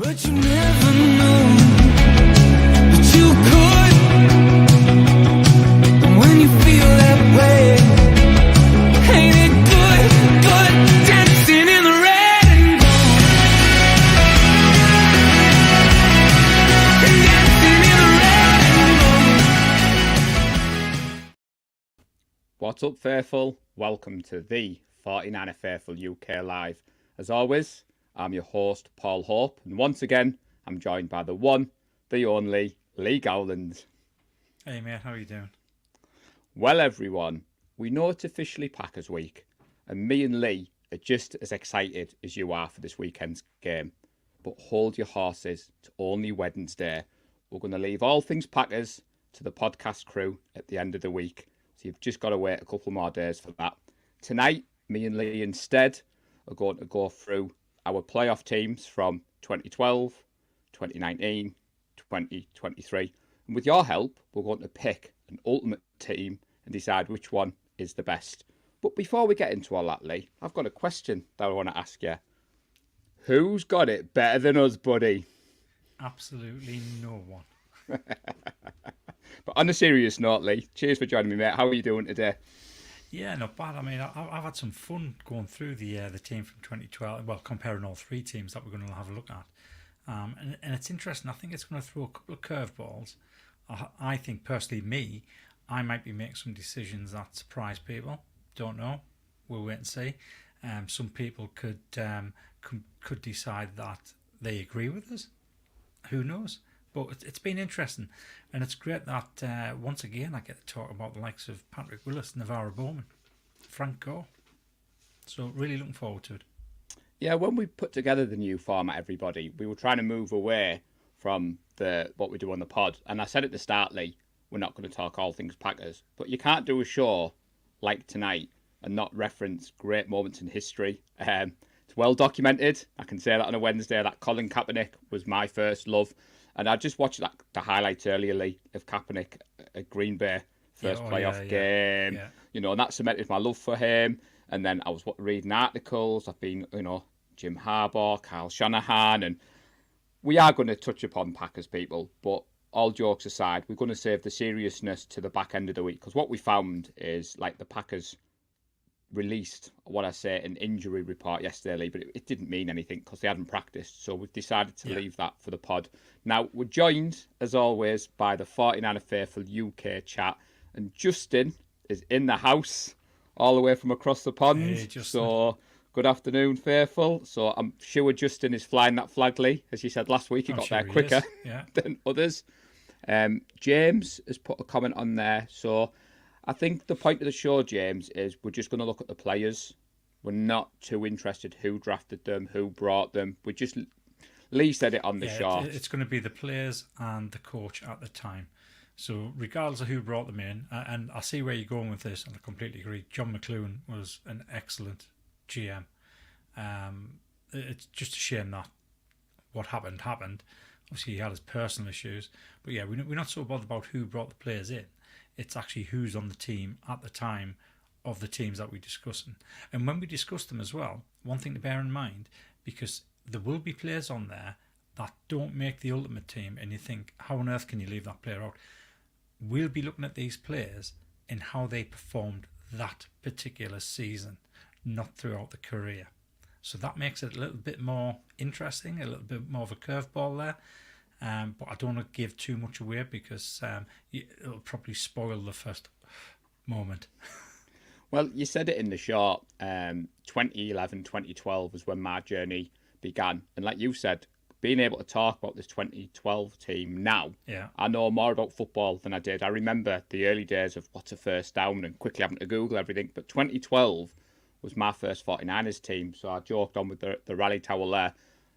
But you never know that you could. And when you feel that way, ain't it good, good dancing in the red and gold. Dancing in the red and gold. What's up, Faithful? Welcome to the 49er Faithful UK Live. As always, I'm your host, Paul Hope, and once again, I'm joined by the one, the only, Lee Gowland. Hey mate, how are you doing? Well, everyone, we know it's officially Packers Week, and me and Lee are just as excited as you are for this weekend's game. But hold your horses, it's only Wednesday. We're going to leave all things Packers to the podcast crew at the end of the week, so you've just got to wait a couple more days for that. Tonight, me and Lee instead are going to go through our playoff teams from 2012, 2019, 2023. And with your help, we're going to pick an ultimate team and decide which one is the best. But before we get into all that, Lee, I've got a question that I want to ask you. Who's got it better than us, buddy? Absolutely no one. But on a serious note, Lee, cheers for joining me, mate. How are you doing today? Yeah, not bad. I mean, I've had some fun going through the team from 2012. Well, comparing all three teams that we're going to have a look at, and it's interesting. I think it's going to throw a couple of curveballs. I think personally, I might be making some decisions that surprise people. Don't know. We'll wait and see. Some people could decide that they agree with us. Who knows? But it's been interesting, and it's great that once again I get to talk about the likes of Patrick Willis, Navarro Bowman, Frank Gore. So really looking forward to it. Yeah, when we put together the new format, everybody, we were trying to move away from what we do on the pod. And I said at the start, Lee, we're not going to talk all things Packers. But you can't do a show like tonight and not reference great moments in history. It's well documented. I can say that on a Wednesday, that Colin Kaepernick was my first love. And I just watched the highlights earlier, Lee, of Kaepernick at Green Bay, first playoff game. Yeah. You know, and that cemented my love for him. And then I was reading articles. I've been, Jim Harbaugh, Kyle Shanahan. And we are going to touch upon Packers, people. But all jokes aside, we're going to save the seriousness to the back end of the week. Because what we found is, like, the Packers released an injury report yesterday, Lee, but it didn't mean anything because they hadn't practiced. So we've decided to leave that for the pod. Now, we're joined, as always, by the 49er Faithful UK chat. And Justin is in the house all the way from across the pond. Hey, so good afternoon, Faithful. So I'm sure Justin is flying that flag, Lee. As you said last week, he got there quicker than others. James has put a comment on there. So I think the point of the show, James, is we're just going to look at the players. We're not too interested who drafted them, who brought them. Lee said it on the short. It's going to be the players and the coach at the time. So regardless of who brought them in, and I see where you're going with this, and I completely agree. John McClune was an excellent GM. It's just a shame that what happened. Obviously, he had his personal issues. But yeah, we're not so bothered about who brought the players in. It's actually who's on the team at the time of the teams that we're discussing. And when we discuss them as well, one thing to bear in mind, because there will be players on there that don't make the ultimate team, and you think, how on earth can you leave that player out? We'll be looking at these players in how they performed that particular season, not throughout the career. So that makes it a little bit more interesting, a little bit more of a curveball there. But I don't want to give too much away because it'll probably spoil the first moment. Well, you said it in the short. 2011, 2012 was when my journey began. And like you said, being able to talk about this 2012 team now, I know more about football than I did. I remember the early days of what's a first down and quickly having to Google everything. But 2012 was my first 49ers team. So I joked on with the rally towel there.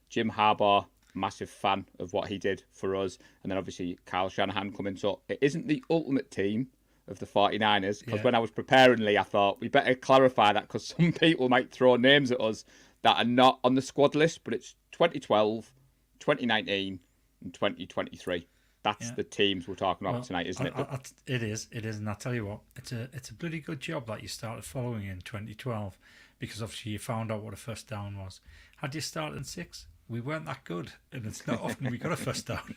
Jim Harbaugh, massive fan of what he did for us. And then obviously Kyle Shanahan coming. So it isn't the ultimate team of the 49ers. Because when I was preparing, Lee, I thought we better clarify that because some people might throw names at us that are not on the squad list. But it's 2012, 2019 and 2023. That's the teams we're talking about tonight, isn't it? It is. And I'll tell you what, it's a bloody good job that you started following in 2012 because obviously you found out what a first down was. Had you started in 6? we weren't that good, and it's not often we got a first down.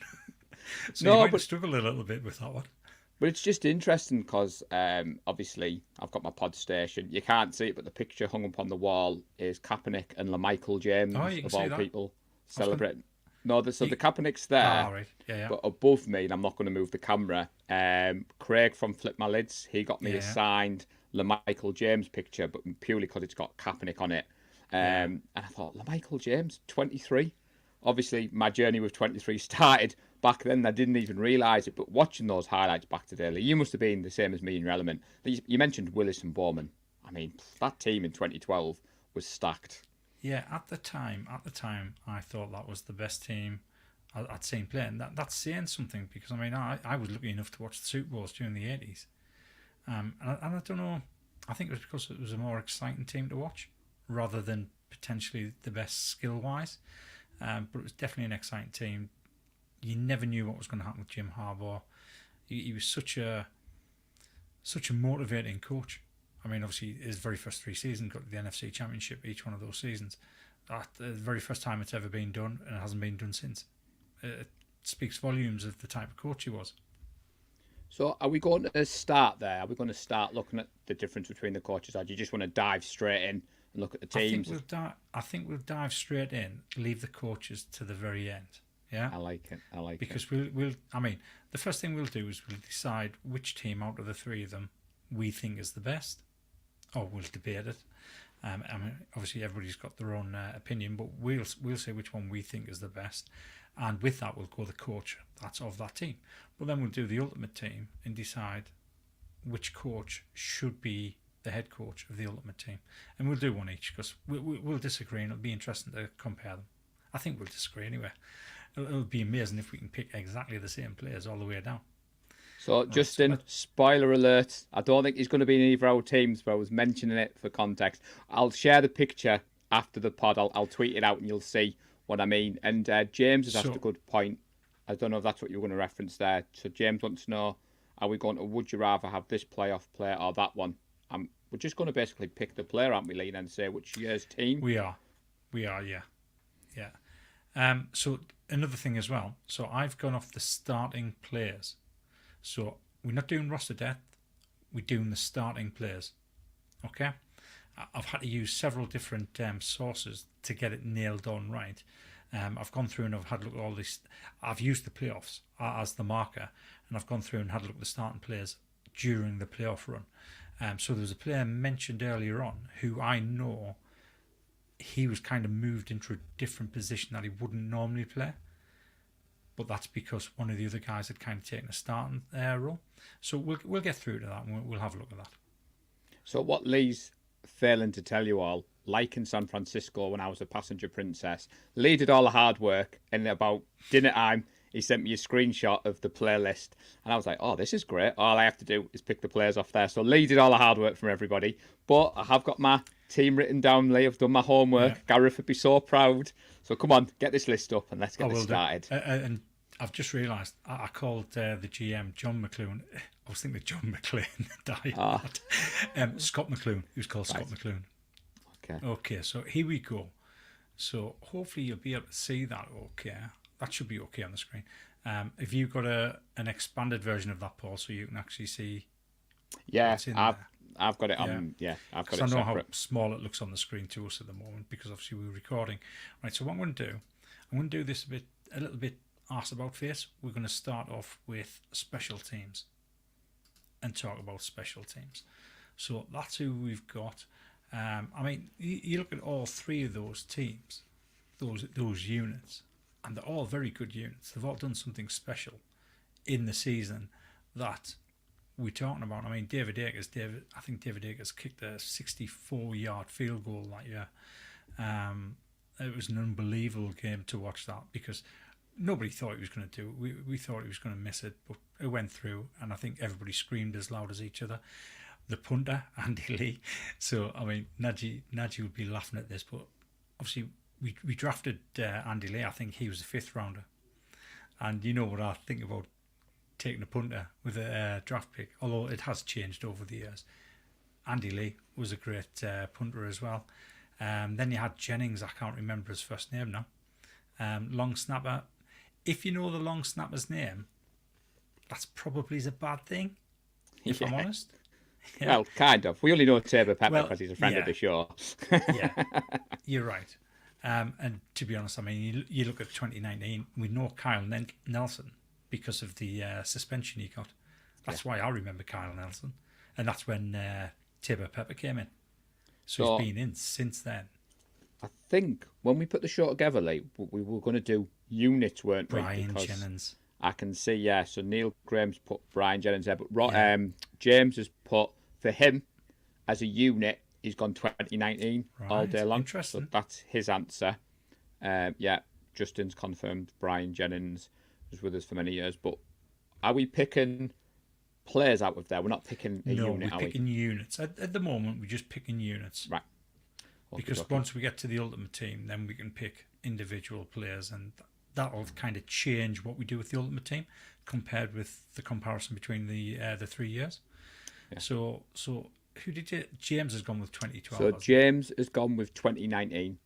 So No, you might but- have struggled a little bit with that one. But it's just interesting because obviously I've got my pod station. You can't see it, but the picture hung up on the wall is Kaepernick and LaMichael James, Oh, you can of see all that. people, celebrating. No, so the You- Kaepernick's there, Ah, right. Yeah. but above me, and I'm not going to move the camera, Craig from Flip My Lids, he got me a Yeah. signed LaMichael James picture, but purely because it's got Kaepernick on it. And I thought, LaMichael James, 23? Obviously, my journey with 23 started back then. I didn't even realise it, but watching those highlights back to daily, you must have been the same as me in your element. You mentioned Willis and Bowman. I mean, that team in 2012 was stacked. Yeah, at the time, I thought that was the best team I'd seen play, and that's saying something because I mean, I was lucky enough to watch the Super Bowls during the 80s, and I don't know, I think it was because it was a more exciting team to watch rather than potentially the best skill wise, but it was definitely an exciting team. You never knew what was going to happen with Jim Harbaugh. He was such a motivating coach. I mean, obviously, his very first 3 seasons got to the NFC Championship each one of those seasons. That's the very first time it's ever been done, and it hasn't been done since. It speaks volumes of the type of coach he was. So are we going to start there? Are we going to start looking at the difference between the coaches, or do you just want to dive straight in and look at the teams? I think we'll dive straight in, leave the coaches to the very end. Yeah, I like it. because we'll. I mean, the first thing we'll do is we'll decide which team out of the 3 of them we think is the best, or we'll debate it. I mean, obviously everybody's got their own opinion, but we'll say which one we think is the best, and with that we'll go the coach that's of that team. But then we'll do the ultimate team and decide which coach should be the head coach of the ultimate team, and we'll do one each because we'll disagree, and it'll be interesting to compare them. I think we'll disagree anyway. It'll be amazing if we can pick exactly the same players all the way down. So, Justin, spoiler alert, I don't think he's going to be in either of our teams, but I was mentioning it for context. I'll share the picture after the pod. I'll tweet it out and you'll see what I mean. And James has asked a good point. I don't know if that's what you were going to reference there. So James wants to know, are we going to, would you rather have this playoff player or that one? We're just going to basically pick the player, aren't we, Lee, and say which year's team? We are, yeah. So another thing as well. So I've gone off the starting players. So we're not doing roster depth. We're doing the starting players. Okay. I've had to use several different sources to get it nailed on right. I've gone through and I've had a look at all this. I've used the playoffs as the marker, and I've gone through and had a look at the starting players during the playoff run. So there was a player mentioned earlier on who I know he was kind of moved into a different position that he wouldn't normally play. But that's because one of the other guys had kind of taken a starting role. So we'll get through to that and we'll have a look at that. So what Lee's failing to tell you all, like in San Francisco when I was a passenger princess, Lee did all the hard work, and about dinner time he sent me a screenshot of the playlist, and I was like, oh, this is great. All I have to do is pick the players off there. So Lee did all the hard work from everybody, but I have got my team written down, Lee. I've done my homework. Yeah. Gareth would be so proud. So come on, get this list up and let's get this started. And I've just realised I called the GM John McClune. I was thinking John McClane died. Scott McClune. He was called Scott McClune. Okay, so here we go. So hopefully you'll be able to see that okay. That should be okay on the screen. If you've got an expanded version of that, Paul, so you can actually see what's in there. I've got it on. Yeah, I've got it. I know separate. how small it looks on the screen to us at the moment because obviously we're recording. Right. So what I'm going to do this a little bit arse about face. We're going to start off with special teams and talk about special teams. So that's who we've got. I mean, you look at all 3 of those teams, those units, and they're all very good units. They've all done something special in the season that we're talking about. I mean, I think David Akers kicked a 64-yard field goal that year. It was an unbelievable game to watch that because nobody thought he was going to do it. We thought he was going to miss it, but it went through, and I think everybody screamed as loud as each other. The punter, Andy Lee. So, I mean, Najee would be laughing at this, but obviously we drafted Andy Lee. I think he was a 5th rounder. And you know what I think about taking a punter with a draft pick, although it has changed over the years. Andy Lee was a great punter as well. Then you had Jennings. I can't remember his first name now. Long snapper. If you know the long snapper's name, that's probably a bad thing, if I'm honest. Yeah. Well, kind of. We only know Tabor Pepper Well, because he's a friend of the show. Yeah, you're right. And to be honest, I mean, you look at 2019, we know Kyle Nelson because of the suspension he got. That's why I remember Kyle Nelson. And that's when Tabor Pepper came in. So he's been in since then. I think when we put the show together, like, we were going to do units, weren't we? Brian Jennings. I can see, yeah. So Neil Graham's put Brian Jennings there, but James has put, for him, as a unit, he's gone 2019 all day long. Interesting. So that's his answer. Justin's confirmed Brian Jennings was with us for many years. But are we picking players out of there? We're not picking a unit, we're picking units. At the moment, we're just picking units. Right. Because once we get to the Ultimate Team, then we can pick individual players, and that'll kind of change what we do with the Ultimate Team compared with the comparison between the 3 years. Yeah. So who did you? James has gone with 2012. So James has gone with 2019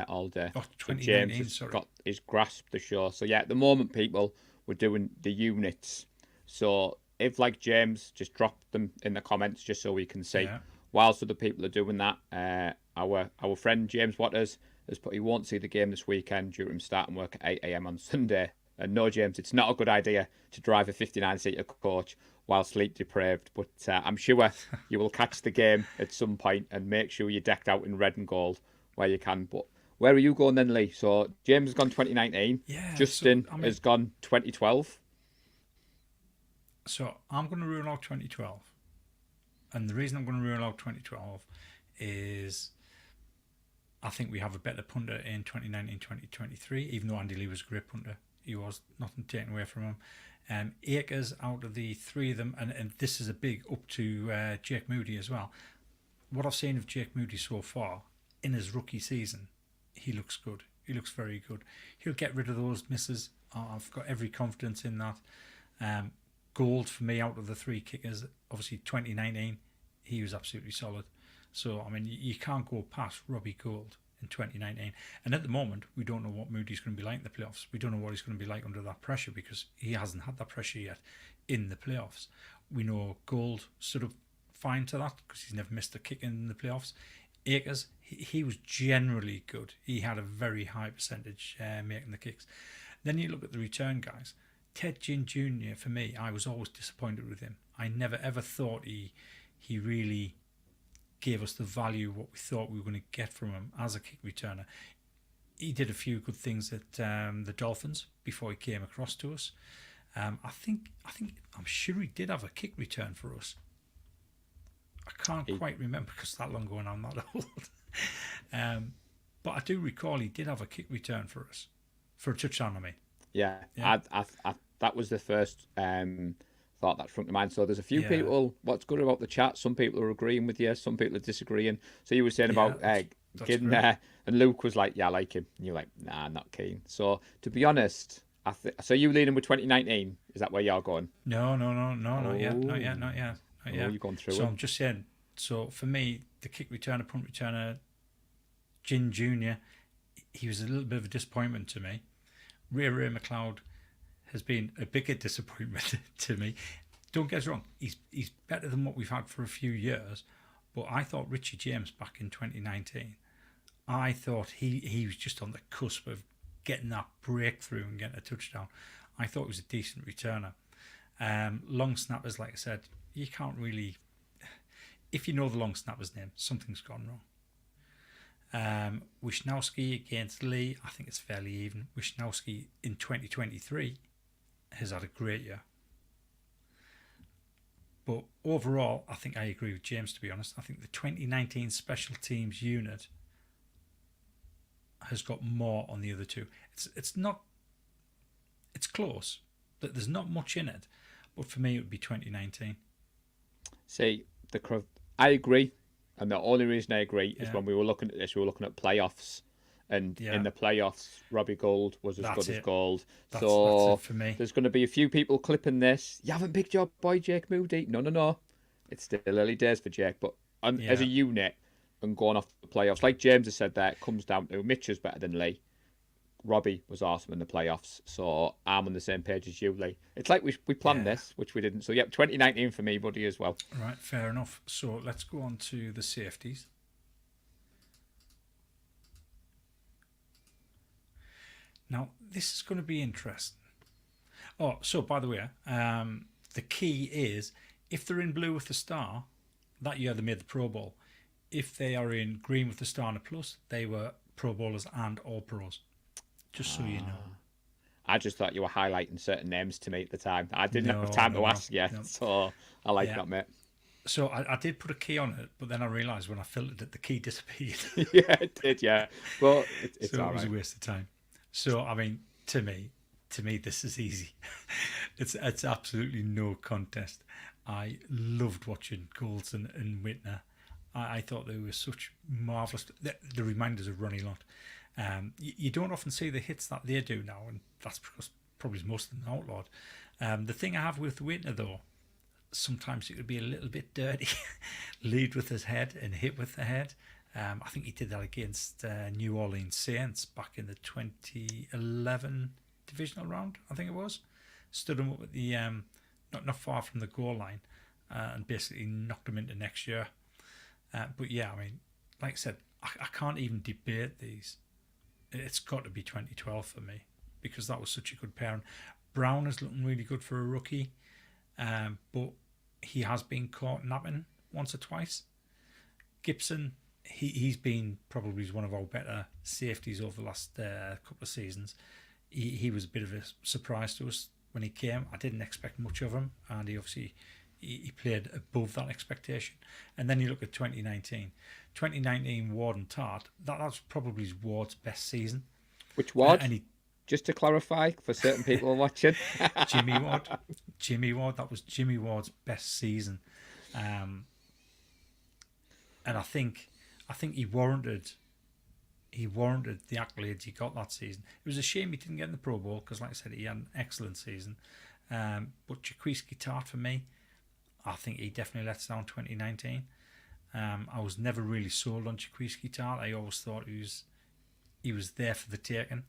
all day. Oh, 2019, so James has he's grasped the show. So yeah, at the moment, people, we're doing the units. So if, like James, just drop them in the comments just so we can see. Yeah. Whilst other people are doing that, our friend James Waters has put he won't see the game this weekend due to him starting work at 8 a.m. on Sunday. And no, James, it's not a good idea to drive a 59-seater coach while sleep deprived. But I'm sure you will catch the game at some point and make sure you're decked out in red and gold where you can. But where are you going then, Lee? So James has gone 2019. Yeah, Justin has gone 2012. So I'm going to rule out 2012. And the reason I'm going to rule out 2012 is I think we have a better punter in 2019-2023, even though Andy Lee was a great punter. He was, nothing taken away from him. Akers, out of the three of them, and this is a big up to Jake Moody as well. What I've seen of Jake Moody so far in his rookie season, he looks good. He looks very good. He'll get rid of those misses. I've got every confidence in that. Gold for me out of the three kickers, obviously 2019, he was absolutely solid. So, I mean, you can't go past Robbie Gould in 2019. And at the moment, we don't know what Moody's going to be like in the playoffs. We don't know what he's going to be like under that pressure because he hasn't had that pressure yet in the playoffs. We know Gould stood up fine to that because he's never missed a kick in the playoffs. Akers, he was generally good. He had a very high percentage making the kicks. Then you look at the return guys. Ted Ginn Jr., for me, I was always disappointed with him. I never ever thought he really gave us the value what we thought we were going to get from him as a kick returner. He did a few good things at the Dolphins before he came across to us. I'm sure he did have a kick return for us. I can't quite remember because that long ago and I'm not old. But I do recall he did have a kick return for us, for a touchdown, I mean. Yeah. I that was the first thought that sprung to mind. So there's a few people, what's good about the chat, some people are agreeing with you, some people are disagreeing. So you were saying about getting there, and Luke was like, yeah, I like him. And you're like, nah, I'm not keen. So to be honest, so you leading with 2019? Is that where you're going? No, not yet. You've gone through so it. I'm just saying, so for me, the kick returner, punt returner, Ginn Jr., he was a little bit of a disappointment to me. Ray McLeod has been a bigger disappointment to me. Don't get us wrong, he's better than what we've had for a few years, but I thought Richie James back in 2019, I thought he was just on the cusp of getting that breakthrough and getting a touchdown. I thought he was a decent returner. Long snappers, like I said, you can't really, if you know the long snapper's name, something's gone wrong. Wisnowski against Lee, I think it's fairly even. Wisnowski in 2023 has had a great year. But overall, I think I agree with James, to be honest. I think the 2019 special teams unit has got more on the other two. It's close, but there's not much in it. But for me, it would be 2019. See, I agree. And the only reason I agree is when we were looking at this, we were looking at playoffs. And in the playoffs, Robbie Gould was as good as gold. That's it for me. There's going to be a few people clipping this. You haven't picked your boy Jake Moody. No. It's still early days for Jake. But as a unit and going off the playoffs, like James has said there, it comes down to Mitch is better than Lee. Robbie was awesome in the playoffs. So I'm on the same page as you, Lee. It's like we planned this, which we didn't. So, yep, 2019 for me, buddy, as well. Right, fair enough. So let's go on to the safeties. Now, this is going to be interesting. Oh, so by the way, the key is if they're in blue with the star, that year they made the Pro Bowl. If they are in green with the star and a plus, they were Pro Bowlers and All Pros. Just so you know. I just thought you were highlighting certain names to me at the time. I didn't have time to ask you, so I like that, mate. So I did put a key on it, but then I realised when I filtered it, the key disappeared. Yeah, it did, yeah. Well, it's so all it was right. a waste of time. So, I mean, to me, this is easy. It's absolutely no contest. I loved watching Goldson and Whitner. I thought they were such marvellous. The reminders of Ronnie Lott. You don't often see the hits that they do now, and that's because probably most of them outlawed. The thing I have with Whitner, though, sometimes it could be a little bit dirty. Lead with his head and hit with the head. I think he did that against New Orleans Saints back in the 2011 divisional round, I think it was. Stood him up at the not far from the goal line and basically knocked him into next year. But yeah, I mean, like I said, I can't even debate these. It's got to be 2012 for me because that was such a good pairing. Brown is looking really good for a rookie, but he has been caught napping once or twice. Gibson, he's been probably one of our better safeties over the last couple of seasons. He was a bit of a surprise to us when he came. I didn't expect much of him, and he obviously he played above that expectation. And then you look at 2019. 2019, Ward and Tart, that's probably Ward's best season. Which Ward? Just to clarify, for certain people watching. Jimmy Ward. That was Jimmy Ward's best season. And I think he warranted the accolades he got that season. It was a shame he didn't get in the Pro Bowl because, like I said, he had an excellent season. But Jaquiski Tart, for me, I think he definitely lets down 2019. I was never really sold on Jaquiski Tart. I always thought he was there for the taking.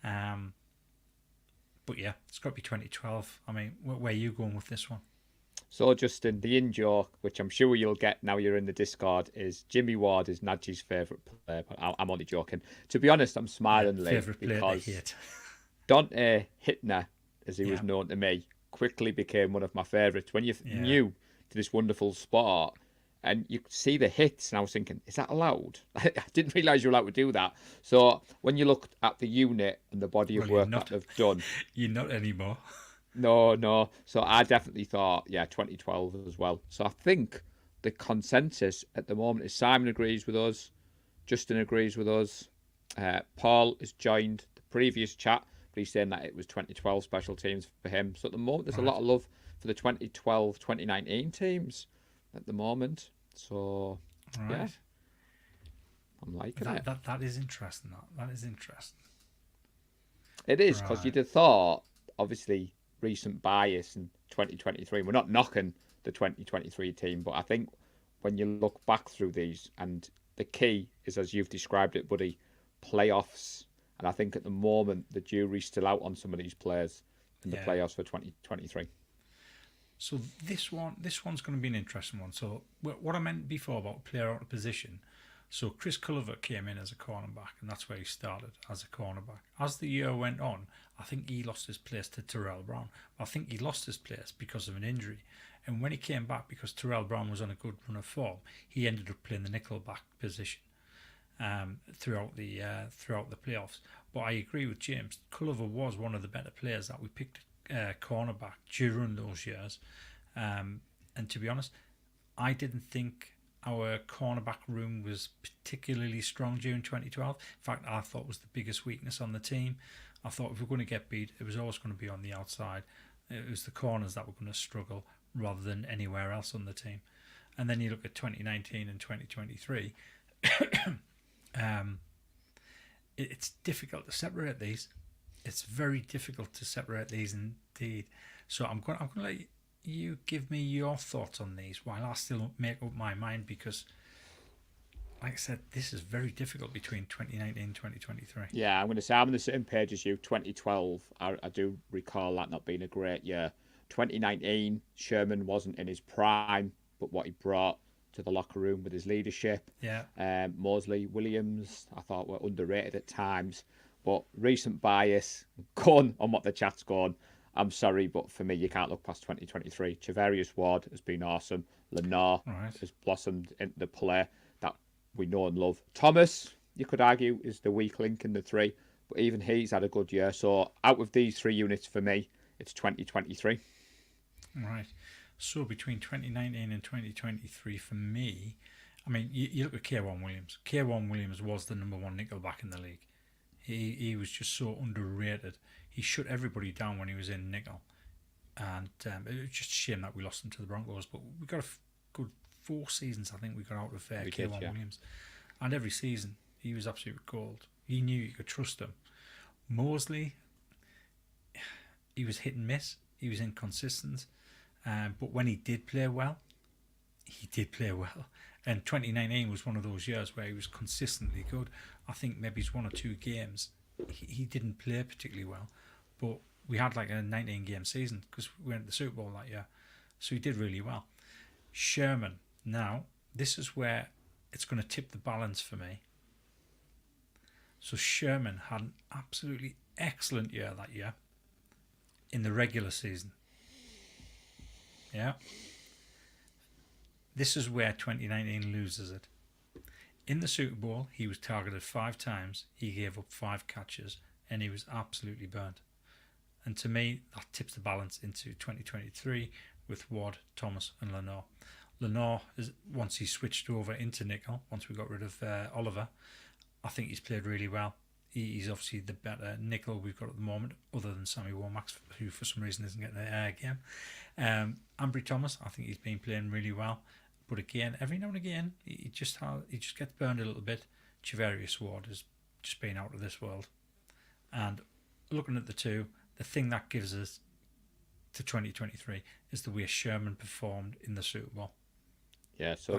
But yeah, it's got to be 2012. I mean, where are you going with this one? So, Justin, the in-joke, which I'm sure you'll get now you're in the Discord, is Jimmy Ward is Nadji's favourite player. But I'm only joking. To be honest, I'm smiling, Lee, because Dante Hittner, as he was known to me, quickly became one of my favourites. When you're new to this wonderful sport, and you see the hits, and I was thinking, is that allowed? I didn't realise you're allowed to do that. So when you looked at the unit and the body of work that they've done... You're not anymore. No. So I definitely thought, 2012 as well. So I think the consensus at the moment is Simon agrees with us, Justin agrees with us, Paul has joined the previous chat, but he's saying that it was 2012 special teams for him. So at the moment, there's a lot of love for the 2012-2019 teams at the moment. So, yeah. I'm liking it. That is interesting. That is interesting. It is, because you'd have thought, obviously, recent bias in 2023. We're not knocking the 2023 team, but I think when you look back through these, and the key is, as you've described it, buddy, playoffs. And I think at the moment, the jury's still out on some of these players in the playoffs for 2023. So this one's going to be an interesting one. So what I meant before about player out of position. So Chris Culliver came in as a cornerback, and that's where he started, as a cornerback. As the year went on, I think he lost his place to Terrell Brown. I think he lost his place because of an injury. And when he came back, because Terrell Brown was on a good run of form, he ended up playing the nickelback position throughout the playoffs. But I agree with James. Culliver was one of the better players that we picked cornerback during those years. And to be honest, I didn't think our cornerback room was particularly strong during 2012. In fact, I thought it was the biggest weakness on the team. I thought if we're going to get beat, it was always going to be on the outside. It was the corners that were going to struggle rather than anywhere else on the team. And then you look at 2019 and 2023. It's difficult to separate these. It's very difficult to separate these indeed. So I'm going to let you give me your thoughts on these while I still make up my mind, because like I said, this is very difficult between 2019 and 2023. Yeah, I'm going to say I'm on the same page as you. 2012, I do recall that not being a great year. 2019, Sherman wasn't in his prime, but what he brought to the locker room with his leadership. Yeah. Mosley, Williams, I thought were underrated at times. But recent bias, gone on what the chat's gone. I'm sorry, but for me, you can't look past 2023. Chavarius Ward has been awesome. Lenore has blossomed into the player that we know and love. Thomas, you could argue, is the weak link in the three, but even he's had a good year. So out of these three units, for me, it's 2023. Right. So between 2019 and 2023, for me, I mean, you look at K1 Williams. K1 Williams was the number one nickel back in the league. He was just so underrated. He shut everybody down when he was in nickel. And it was just a shame that we lost him to the Broncos. But we got a good 4 seasons, I think, we got out of K1 Williams. And every season, he was absolute gold. You knew you could trust him. Mosley, he was hit and miss. He was inconsistent. But when he did play well, he did play well. And 2019 was one of those years where he was consistently good. I think maybe it's 1 or 2 games he didn't play particularly well. But we had like a 19-game season because we went to the Super Bowl that year. So he did really well. Sherman, now, this is where it's going to tip the balance for me. So Sherman had an absolutely excellent year that year in the regular season. Yeah. This is where 2019 loses it. In the Super Bowl, he was targeted 5 times. He gave up 5 catches, and he was absolutely burnt. And to me, that tips the balance into 2023 with Ward, Thomas, and Lenore. Lenore, once he switched over into nickel, once we got rid of Oliver, I think he's played really well. He's obviously the better nickel we've got at the moment, other than Sammy Womack, who for some reason isn't getting a game. Ambry Thomas, I think he's been playing really well. But again, every now and again, he just gets burned a little bit. Chavarius Ward has just been out of this world. And looking at the two, the thing that gives us to 2023 is the way Sherman performed in the Super Bowl. Yeah, so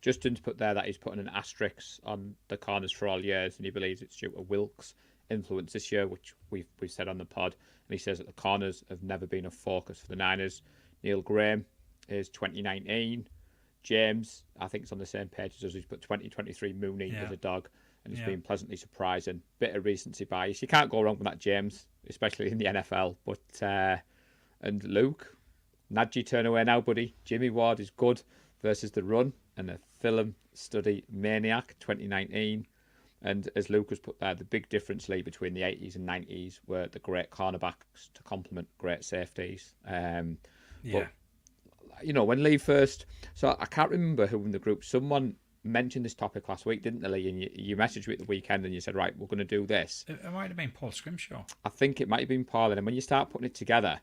Justin's put there that he's putting an asterisk on the corners for all years, and he believes it's due to Wilkes' influence this year, which we've said on the pod. And he says that the corners have never been a focus for the Niners. Neil Graham is 2019. James, I think, is on the same page as us. He's put 2023 Mooney as a dog, and it's been pleasantly surprising. Bit of recency bias. You can't go wrong with that, James, especially in the NFL. But and Luke, Najee turn away now, buddy. Jimmy Ward is good versus the run, and a film study maniac 2019. And as Luke has put there, the big difference lay between the 80s and 90s were the great cornerbacks to complement great safeties. But, you know, when Lee first... So I can't remember who in the group. Someone mentioned this topic last week, didn't they, Lee? And you messaged me at the weekend and you said, right, we're going to do this. It might have been Paul Scrimshaw. I think it might have been Paul. And when you start putting it together,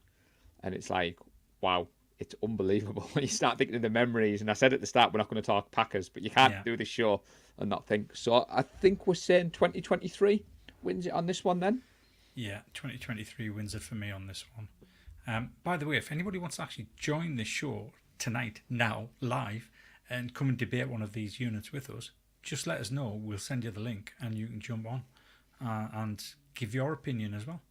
and it's like, wow, it's unbelievable when you start thinking of the memories. And I said at the start, we're not going to talk Packers, but you can't do this show and not think. So I think we're saying 2023 wins it on this one then. Yeah, 2023 wins it for me on this one. By the way, if anybody wants to actually join the show tonight, now, live, and come and debate one of these units with us, just let us know. We'll send you the link and you can jump on and give your opinion as well.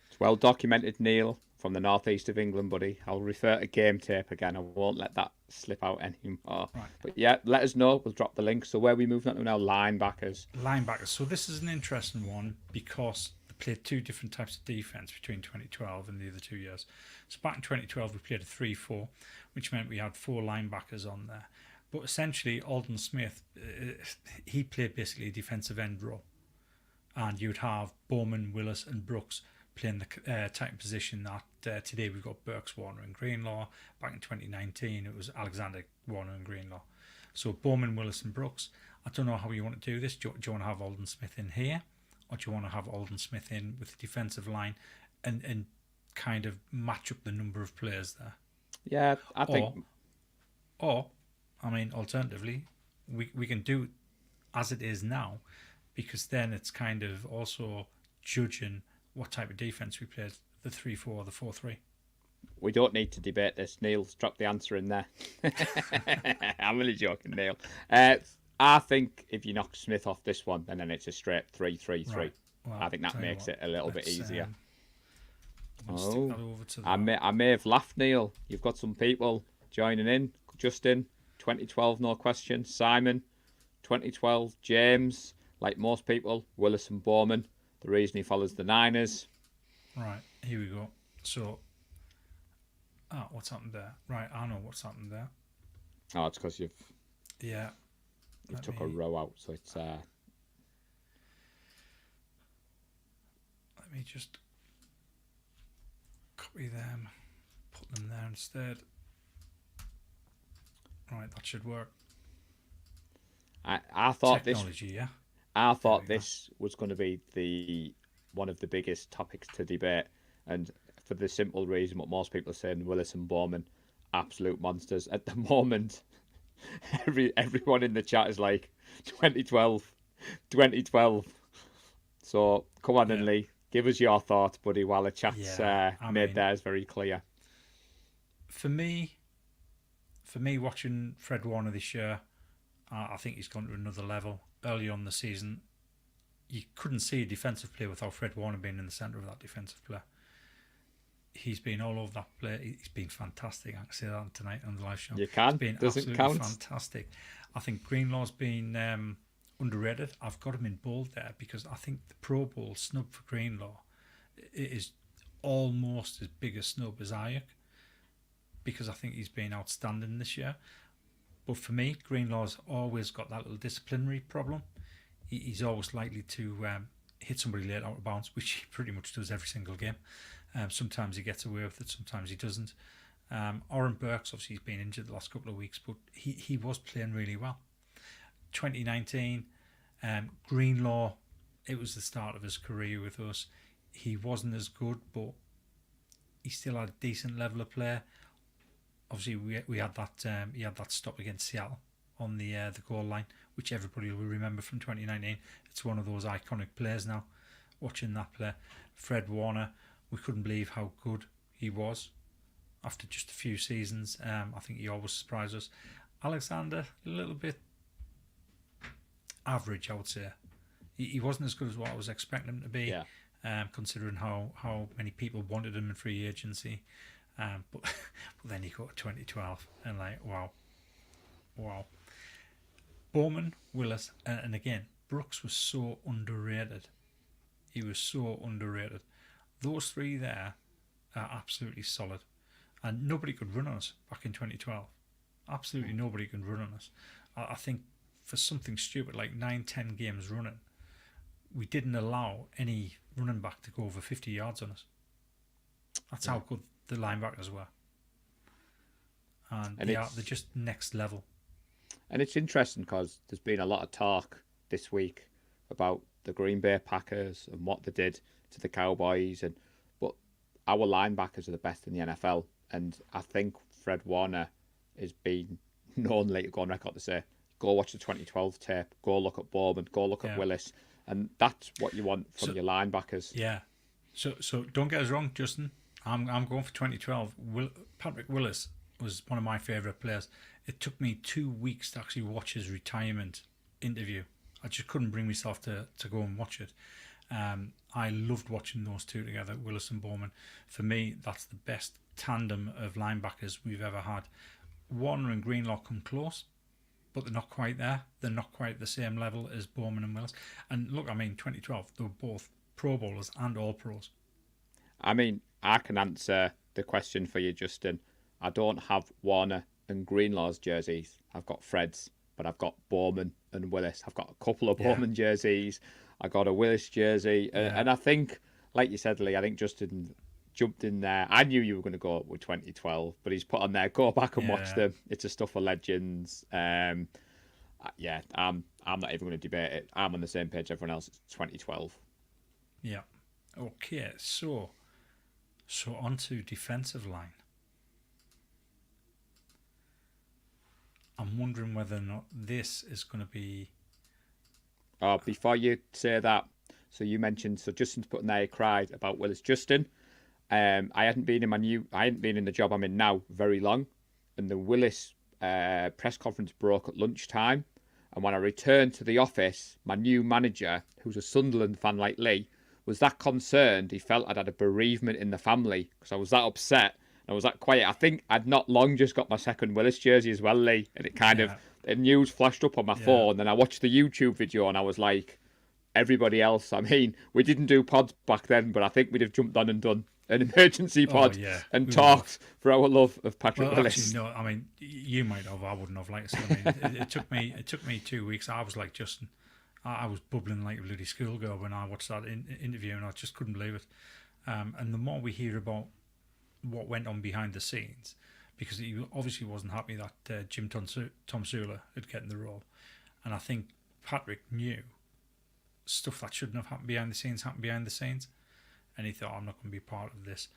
It's well documented, Neil, from the northeast of England, buddy. I'll refer to game tape again. I won't let that slip out anymore. Right. But yeah, let us know. We'll drop the link. So where are we moving on to now? Linebackers. Linebackers. So this is an interesting one because played 2 different types of defense between 2012 and the other 2 years. So back in 2012 we played a 3-4, which meant we had 4 linebackers on there. But essentially Alden Smith, he played basically a defensive end role, and you'd have Bowman, Willis and Brooks playing the tight position that today we've got Burks, Warner and Greenlaw. Back in 2019 it was Alexander, Warner and Greenlaw. So Bowman, Willis and Brooks. I don't know how you want to do this. Do you want to have Alden Smith in here, or do you want to have Alden Smith in with the defensive line and kind of match up the number of players there? Yeah, I think... Or, I mean, alternatively, we can do as it is now, because then it's kind of also judging what type of defence we played, the 3-4 or the 4-3. We don't need to debate this. Neil's dropped the answer in there. I'm only joking, Neil. I think if you knock Smith off this one, then it's a straight 3-3-3. Right. Well, I think that tell you makes what, it a little bit easier. We'll stick that over to the I may have laughed, Neil. You've got some people joining in. Justin, 2012, no question. Simon, 2012. James, like most people. Willis and Bowman, the reason he follows the Niners. Right, here we go. So, what's happened there? Right, I know what's happened there. Oh, it's because you've Let took me- a row out, so it's Let me just copy them, put them there instead. Right, that should work. I thought Technology, yeah. I thought we go. this was going to be one of the biggest topics to debate, and for the simple reason what most people are saying, Willis and Bowman, absolute monsters. At the moment, everyone in the chat is like 2012, 2012. So come on, Yeah. Lee, give us your thoughts, buddy, while the chat's Yeah, I made mean- theirs very clear. For me, watching Fred Warner this year, I think he's gone to another level. Early on in the season, you couldn't see a defensive play without Fred Warner being in the centre of that defensive play. He's been all over that play. He's been fantastic. I can say that tonight on the live show. You can. It's been Doesn't absolutely count. fantastic. I think Greenlaw's been underrated. I've got him in bold there because I think the Pro Bowl snub for Greenlaw is almost as big a snub as Ayuk, because I think he's been outstanding this year. But for me, Greenlaw's always got that little disciplinary problem. He's always likely to hit somebody late out of bounds, which he pretty much does every single game. Sometimes he gets away with it, sometimes he doesn't. Oren Burks, obviously, he's been injured the last couple of weeks, but he was playing really well. 2019, Greenlaw, it was the start of his career with us. He wasn't as good, but he still had a decent level of play. Obviously, we had that he had that stop against Seattle on the goal line, which everybody will remember from 2019. It's one of those iconic plays now. Watching that play, Fred Warner, we couldn't believe how good he was after just a few seasons. I think he always surprised us. Alexander, a little bit average, I would say. He wasn't as good as what I was expecting him to be, considering how many people wanted him in free agency. But then you go to 2012 and like, wow. Bowman, Willis, and again, Brooks was so underrated. He was so underrated. Those three there are absolutely solid. And nobody could run on us back in 2012. Absolutely nobody could run on us. I think for something stupid like 9-10 games running, we didn't allow any running back to go over 50 yards on us. That's how good the linebackers were. And they're just next level. And it's interesting because there's been a lot of talk this week about the Green Bay Packers and what they did to the Cowboys, but our linebackers are the best in the NFL, and I think Fred Warner has been known to go on record to say, go watch the 2012 tape, go look at Bowman, go look at Willis, and that's what you want from your linebackers. Yeah. So don't get us wrong, Justin. I'm going for 2012. Patrick Willis was one of my favourite players. It took me 2 weeks to actually watch his retirement interview. I just couldn't bring myself to go and watch it. I loved watching those two together, Willis and Bowman. For me, that's the best tandem of linebackers we've ever had. Warner and Greenlaw come close, but they're not quite there. They're not quite at the same level as Bowman and Willis. And look, 2012, they were both Pro Bowlers and All-Pros. I can answer the question for you, Justin. I don't have Warner and Greenlaw's jerseys. I've got Fred's, but I've got Bowman and Willis. I've got a couple of Bowman jerseys. I got a Willis jersey. And I think, like you said, Lee, I think Justin jumped in there. I knew you were going to go with 2012, but he's put on there, go back and watch them. It's a stuff for legends. I'm not even going to debate it. I'm on the same page everyone else. It's 2012. Yeah. Okay, so on to defensive line. I'm wondering whether or not this is going to be... Oh, before you say that, so you mentioned, so Justin's putting there, he cried about Willis. Justin, I hadn't been in the job I'm in now very long, and the Willis press conference broke at lunchtime, And when I returned to the office, my new manager, who's a Sunderland fan like Lee, was that concerned. He felt I'd had a bereavement in the family because I was that upset. I was that quiet. I think I'd not long just got my second Willis jersey as well, Lee. And it kind of, the news flashed up on my phone. And I watched the YouTube video and I was like, everybody else. I mean, we didn't do pods back then, but I think we'd have jumped on and done an emergency pod and talked for our love of Patrick Willis. Actually, no, I mean, you might have, I wouldn't have. Like I said, I mean, it took me 2 weeks. I was like Justin. I was bubbling like a bloody schoolgirl when I watched that interview, and I just couldn't believe it. And the more we hear about what went on behind the scenes, because he obviously wasn't happy that Jim Tomsula had gotten the role, and I think Patrick knew stuff that shouldn't have happened behind the scenes, and he thought, I'm not going to be part of this.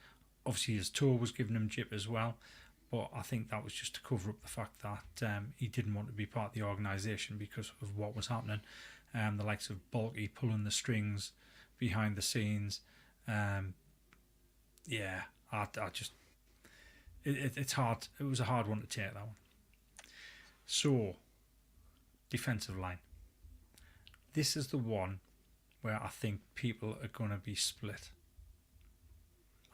Obviously his tour was giving him jip as well, but I think that was just to cover up the fact that he didn't want to be part of the organisation because of what was happening. The likes of Balky pulling the strings behind the scenes. I just it's hard. It was a hard one to take, that one. So, defensive line. This is the one where I think people are going to be split.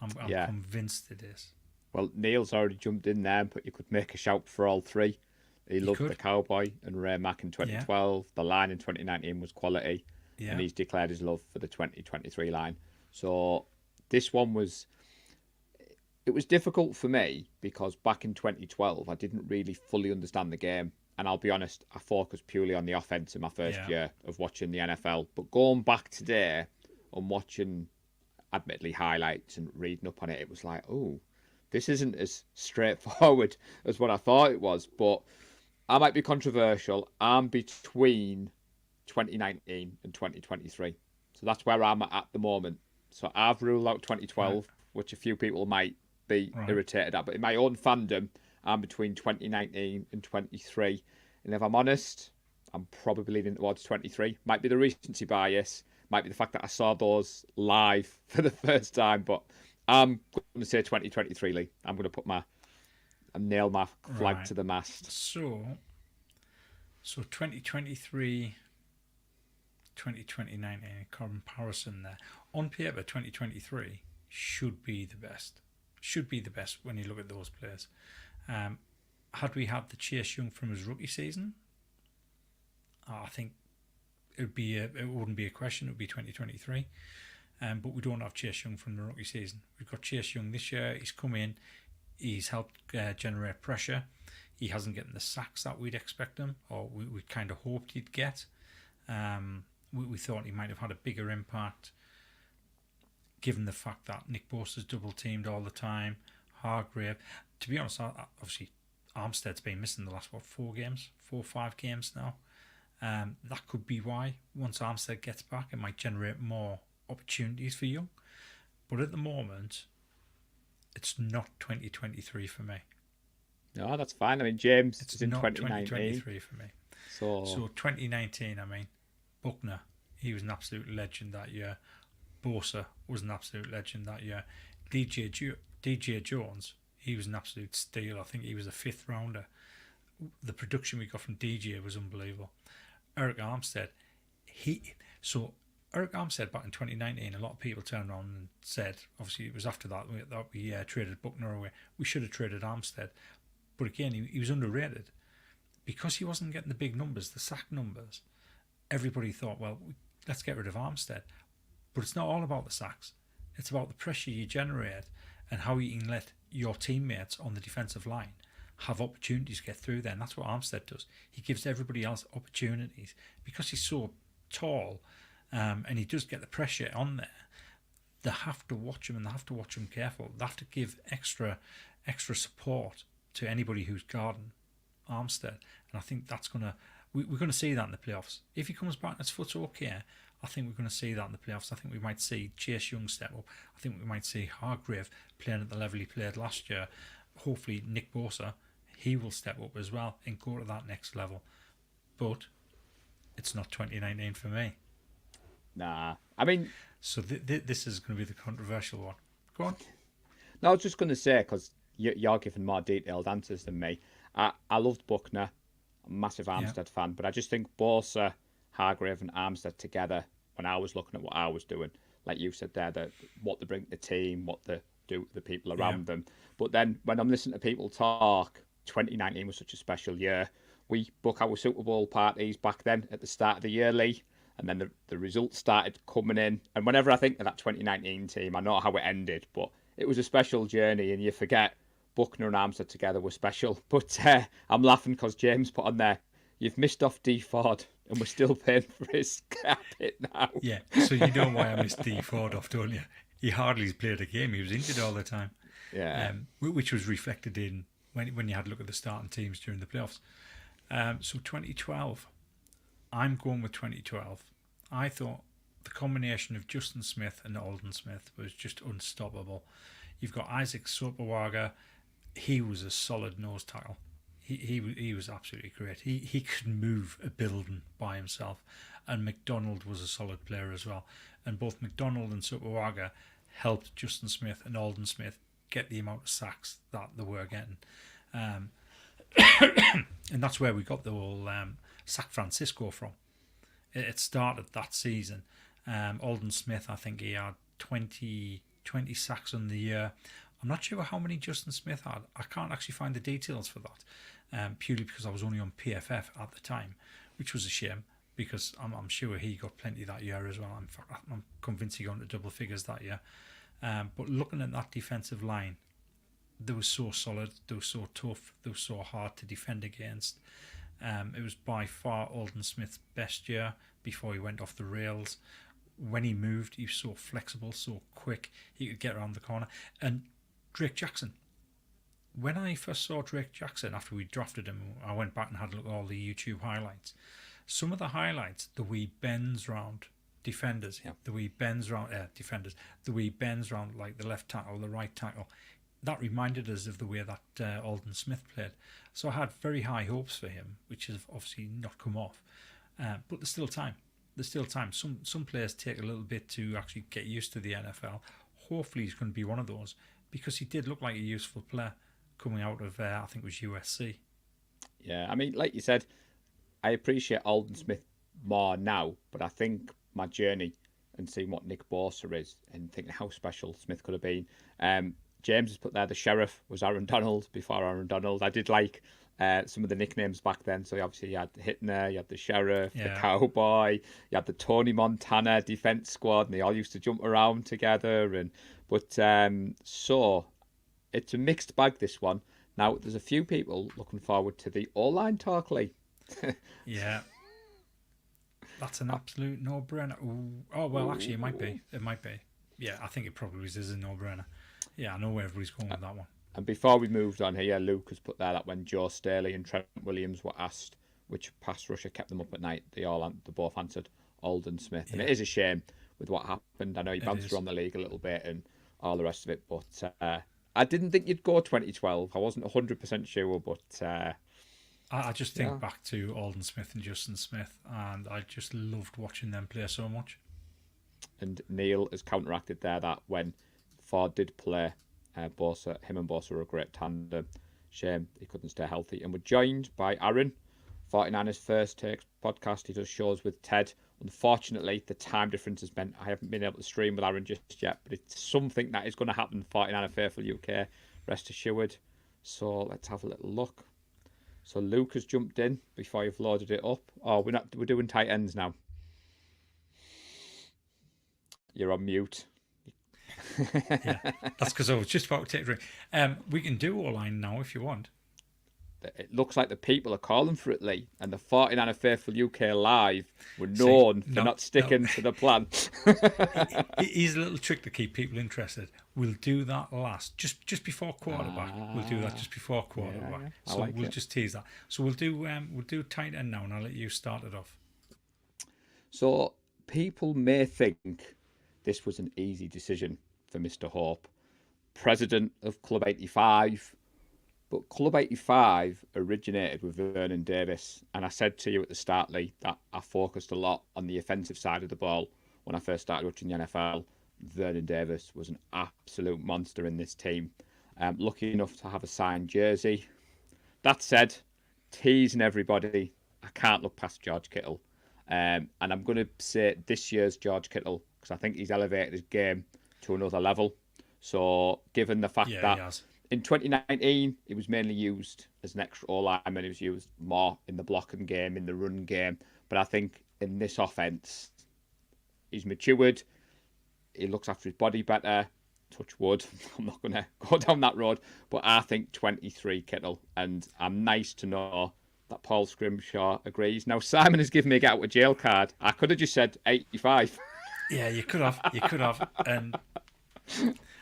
I'm convinced it is. Well, Neil's already jumped in there, but you could make a shout for all three. He loved the Cowboy and Ray Mack in 2012. The line in 2019 was quality. And he's declared his love for the 2023 line. So this one was... It was difficult for me because back in 2012, I didn't really fully understand the game. And I'll be honest, I focused purely on the offense in my first year of watching the NFL. But going back today and watching, admittedly, highlights and reading up on it, it was like, oh, this isn't as straightforward as what I thought it was. But I might be controversial. I'm between 2019 and 2023. So that's where I'm at the moment. So I've ruled out 2012, which a few people might be irritated at. But in my own fandom, I'm between 2019 and 23. And if I'm honest, I'm probably leaning towards 23. Might be the recency bias. Might be the fact that I saw those live for the first time. But I'm going to say 2023, Lee. I'm going to put nail my flag to the mast. So 2023, 2029 in comparison there. On paper, 2023 should be the best. Should be the best when you look at those players. Had we had the Chase Young from his rookie season, I think it wouldn't be a question. It would be 2023. But we don't have Chase Young from the rookie season. We've got Chase Young this year. He's come in. He's helped generate pressure. He hasn't gotten the sacks that we'd expect him, or we kind of hoped he'd get. We thought he might have had a bigger impact, given the fact that Nick Bosa's double teamed all the time. Hargrave. To be honest, obviously Armstead's been missing the last 4 or 5 games now. That could be why. Once Armstead gets back, it might generate more opportunities for Young. But at the moment, it's not 2023 for me. No, that's fine. I mean, James it's is in not 2023 for me. So 2019, I mean, Buckner, he was an absolute legend that year. Bosa was an absolute legend that year. DJ Jones, he was an absolute steal. I think he was a 5th rounder. The production we got from DJ was unbelievable. Eric Armstead, Eric Armstead back in 2019, a lot of people turned around and said, obviously it was after that we traded Buckner away. We should have traded Armstead. But again, he was underrated. Because he wasn't getting the big numbers, the sack numbers, everybody thought, well, let's get rid of Armstead. But it's not all about the sacks. It's about the pressure you generate and how you can let your teammates on the defensive line have opportunities to get through there. And that's what Armstead does. He gives everybody else opportunities. Because he's so tall and he does get the pressure on there, they have to watch him, and they have to watch him careful. They have to give extra support to anybody who's guarding Armstead. And I think that's we're going to see that in the playoffs. If he comes back and his foot's okay, I think we're going to see that in the playoffs. I think we might see Chase Young step up. I think we might see Hargrave playing at the level he played last year. Hopefully Nick Bosa, he will step up as well and go to that next level. But it's not 2019 for me. Nah. I mean... So this is going to be the controversial one. Go on. No, I was just going to say, because you're giving more detailed answers than me. I loved Buckner. I'm a massive Armstead fan, but I just think Borsa, Hargrave, and Armstead together, when I was looking at what I was doing, like you said there, that what they bring to the team, what they do to the people around them. But then when I'm listening to people talk, 2019 was such a special year. We book our Super Bowl parties back then at the start of the year, Lee, and then the results started coming in. And whenever I think of that 2019 team, I know how it ended, but it was a special journey, and you forget Buckner and Armstead together were special. But I'm laughing because James put on there, you've missed off D Ford, and we're still paying for his cap hit now. Yeah, so you know why I missed D Ford off, don't you? He hardly played a game. He was injured all the time. Yeah. Which was reflected in when you had a look at the starting teams during the playoffs. So 2012, I'm going with 2012. I thought the combination of Justin Smith and Alden Smith was just unstoppable. You've got Isaac Sopawaga. He was a solid nose tackle. He was absolutely great. He could move a building by himself. And McDonald was a solid player as well. And both McDonald and Sopawaga helped Justin Smith and Alden Smith get the amount of sacks that they were getting. And that's where we got the whole Sack Francisco from. It started that season. Alden Smith, I think he had 20 sacks on the year. I'm not sure how many Justin Smith had. I can't actually find the details for that, purely because I was only on PFF at the time, which was a shame because I'm sure he got plenty that year as well. I'm convinced he got into double figures that year. But looking at that defensive line, they were so solid, they were so tough, they were so hard to defend against. It was by far Alden Smith's best year before he went off the rails. When he moved, he was so flexible, so quick, he could get around the corner. And Drake Jackson. When I first saw Drake Jackson, after we drafted him, I went back and had a look at all the YouTube highlights. Some of the highlights, the wee bends round defenders, the wee bends round defenders, the wee bends round like the left tackle, the right tackle, that reminded us of the way that Alden Smith played. So I had very high hopes for him, which has obviously not come off. But there's still time. There's still time. Some players take a little bit to actually get used to the NFL. Hopefully he's going to be one of those, because he did look like a useful player coming out of, I think it was USC. Yeah, I mean, like you said, I appreciate Alden Smith more now, but I think my journey and seeing what Nick Bosa is and thinking how special Smith could have been. James has put there the sheriff was Aaron Donald before Aaron Donald. I did like some of the nicknames back then. So obviously you had Hitler, you had the sheriff, the cowboy, you had the Tony Montana defense squad, and they all used to jump around together. So it's a mixed bag, this one. Now there's a few people looking forward to the O-line talk, Lee. Yeah. That's an absolute no-brainer. Oh, well, actually, it might be. It might be. Yeah, I think it probably is a no-brainer. Yeah, I know where everybody's going with that one. And before we moved on here, Luke has put there that when Joe Staley and Trent Williams were asked which pass rusher kept them up at night, they both answered Alden Smith. And it is a shame with what happened. I know you bounced around the league a little bit and all the rest of it, but I didn't think you'd go 2012. I wasn't 100% sure, but... I just think back to Alden Smith and Justin Smith, and I just loved watching them play so much. And Neil has counteracted there that when Ford did play, Bosa, him and Bosa were a great tandem. Shame he couldn't stay healthy. And we're joined by Aaron, 49ers First Takes podcast. He does shows with Ted. Unfortunately, the time difference has meant I haven't been able to stream with Aaron just yet, but it's something that is going to happen. 49er Faithful UK, rest assured. So let's have a little look. So Luke has jumped in before you've loaded it up. Oh, we're doing tight ends now. You're on mute. Yeah, that's because I was just about to take a drink. We can do O-line now if you want. It looks like the people are calling for it, Lee, and the 49er Faithful UK Live were known for not sticking to the plan. Here's a little trick to keep people interested. We'll do that last, just before quarterback. We'll do that just before quarterback. Yeah. So we'll just tease that. So we'll do tight end now, and I'll let you start it off. So people may think this was an easy decision for Mr. Hope, president of Club 85. But Club 85 originated with Vernon Davis. And I said to you at the start, Lee, that I focused a lot on the offensive side of the ball when I first started watching the NFL. Vernon Davis was an absolute monster in this team. Lucky enough to have a signed jersey. That said, teasing everybody. I can't look past George Kittle. And I'm going to say this year's George Kittle, because I think he's elevated his game to another level. So, given the fact that in 2019, he was mainly used as an extra all-lineman, he was used more in the blocking game, in the run game. But I think in this offense, he's matured. He looks after his body better. Touch wood. I'm not going to go down that road. But I think 23 Kittle. And I'm nice to know that Paul Scrimshaw agrees. Now, Simon has given me a get out of jail card. I could have just said 85. Yeah, you could have. You could have. And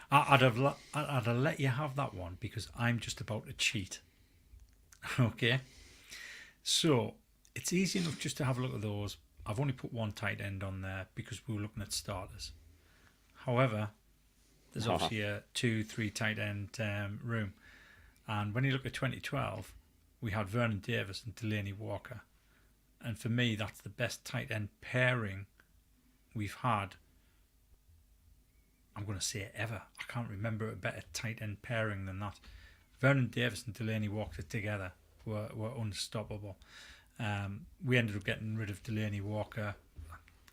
I'd have let you have that one because I'm just about to cheat. Okay? So, it's easy enough just to have a look at those. I've only put one tight end on there because we were looking at starters. However, there's obviously a 2-3 tight end room. And when you look at 2012, we had Vernon Davis and Delaney Walker. And for me, that's the best tight end pairing we've had. I'm going to say ever. I can't remember a better tight end pairing than that. Vernon Davis and Delaney Walker together were unstoppable. We ended up getting rid of Delaney Walker.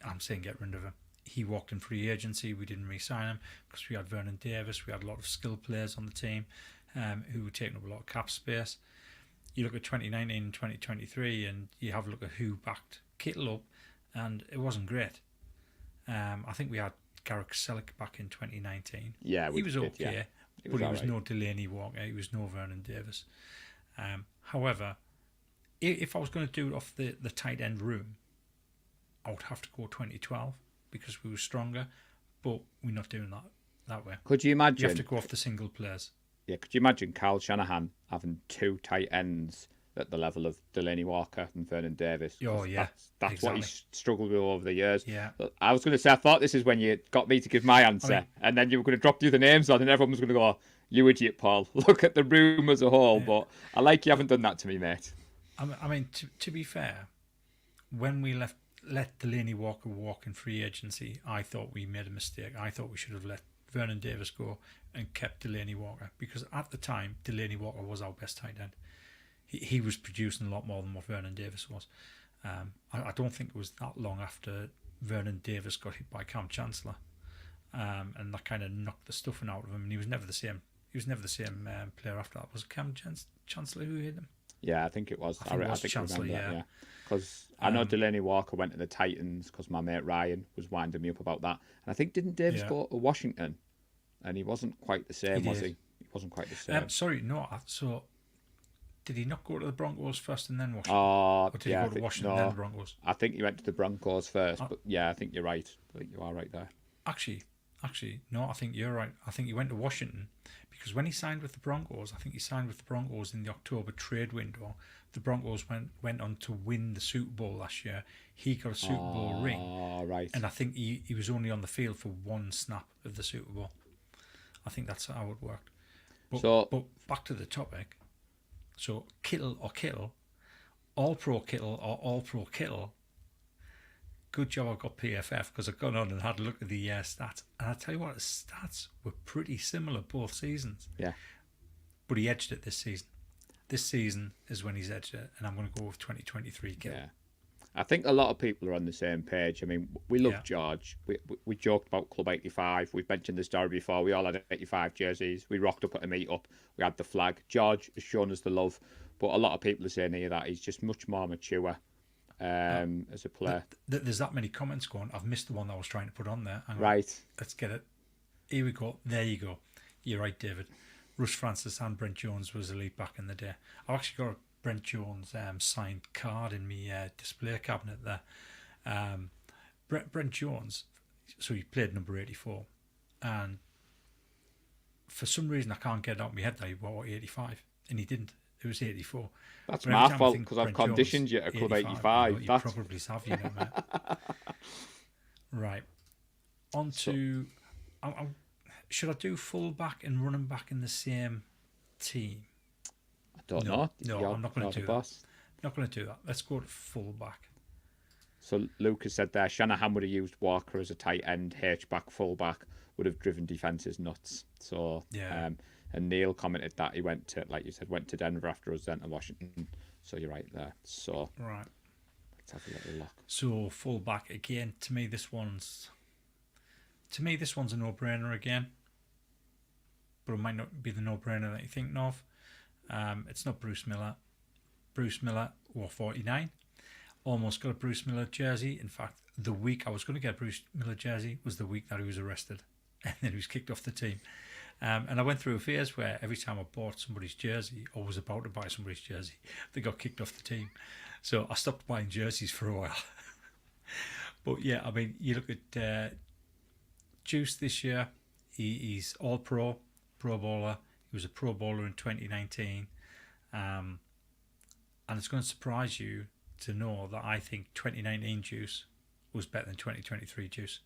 I'm saying get rid of him. He walked in free agency. We didn't re-sign him because we had Vernon Davis. We had a lot of skilled players on the team who were taking up a lot of cap space. You look at 2019 and 2023 and you have a look at who backed Kittle up, and it wasn't great. I think we had Garrick Selleck back in 2019. Yeah, he was okay, yeah. But he was no Delaney Walker. He was no Vernon Davis. However, if I was going to do it off the tight end room, I would have to go 2012 because we were stronger, but we're not doing that way. Could you imagine? You have to go off the single players. Yeah, could you imagine Kyle Shanahan having two tight ends at the level of Delaney Walker and Vernon Davis? Oh, yeah. That's exactly what he's struggled with over the years. Yeah. I was going to say, I thought this is when you got me to give my answer, and then you were going to drop the other names on, and everyone was going to go, you idiot, Paul. Look at the room as a whole, but I like you haven't done that to me, mate. I mean, to be fair, when we let Delaney Walker walk in free agency, I thought we made a mistake. I thought we should have let Vernon Davis go and kept Delaney Walker, because at the time Delaney Walker was our best tight end. He was producing a lot more than what Vernon Davis was. I don't think it was that long after Vernon Davis got hit by Cam Chancellor, and that kind of knocked the stuffing out of him, and he was never the same. He was never the same player after that. Was it Cam Chancellor who hit him? Yeah, I think it was. I think Chancellor, yeah. Because I know Delaney Walker went to the Titans because my mate Ryan was winding me up about that. And I think, didn't Davis go to Washington? And he wasn't quite the same, was he? He wasn't quite the same. Sorry, no. So, did he not go to the Broncos first and then Washington? Or did he go to Washington and then the Broncos? I think he went to the Broncos first. But yeah, I think you're right. I think you are right there. Actually, no, I think you're right. I think he went to Washington because when he signed with the Broncos, I think he signed with the Broncos in the October trade window. The Broncos went on to win the Super Bowl last year. He got a Super Bowl ring. Oh, right. And I think he was only on the field for one snap of the Super Bowl. I think that's how it worked. But back to the topic. So Kittle or Kittle, All-Pro Kittle or All-Pro Kittle. Good job I got PFF because I've gone on and had a look at the stats. And I tell you what, his stats were pretty similar both seasons. Yeah. But he edged it this season. This season is when he's edged it, and I'm going to go with 2023 Kittle. Yeah. I think a lot of people are on the same page. I mean, we love George. We joked about Club 85. We've mentioned the story before. We all had 85 jerseys. We rocked up at a meet-up. We had the flag. George has shown us the love. But a lot of people are saying here that he's just much more mature as a player. There's that many comments going. I've missed the one that I was trying to put on there. Right. Let's get it. Here we go. There you go. You're right, David. Rush Francis and Brent Jones was elite back in the day. I've actually got a Brent Jones signed card in my display cabinet there. Brent Jones, so he played number 84, and for some reason I can't get it out of my head that he wore 85, and he didn't. It was 84. That's my fault because I've conditioned you at Club 85. You probably have, you know, mate. Right. On to... should I do full back and running back in the same team? I don't know. No, I'm not going to do that. Not going to do that. Let's go to full back. So Lucas said there, Shanahan would have used Walker as a tight end, H-back, full back, would have driven defences nuts. So, yeah. And Neil commented that he went to, like you said, went to Denver after us, then to Washington. So you're right there. So Right. let's have a little look. So full back again. To me, this one's a no-brainer again. But it might not be the no-brainer that you're thinking of. It's not Bruce Miller. Bruce Miller wore 49. Almost got a Bruce Miller jersey. In fact, the week I was going to get a Bruce Miller jersey was the week that he was arrested. And then he was kicked off the team. And I went through a phase where every time I bought somebody's jersey or was about to buy somebody's jersey, they got kicked off the team. So I stopped buying jerseys for a while. But yeah, I mean, you look at Juice this year. He's all-pro, pro bowler. He was a pro bowler in 2019. And it's going to surprise you to know that I think 2019 Juice was better than 2023 Juice.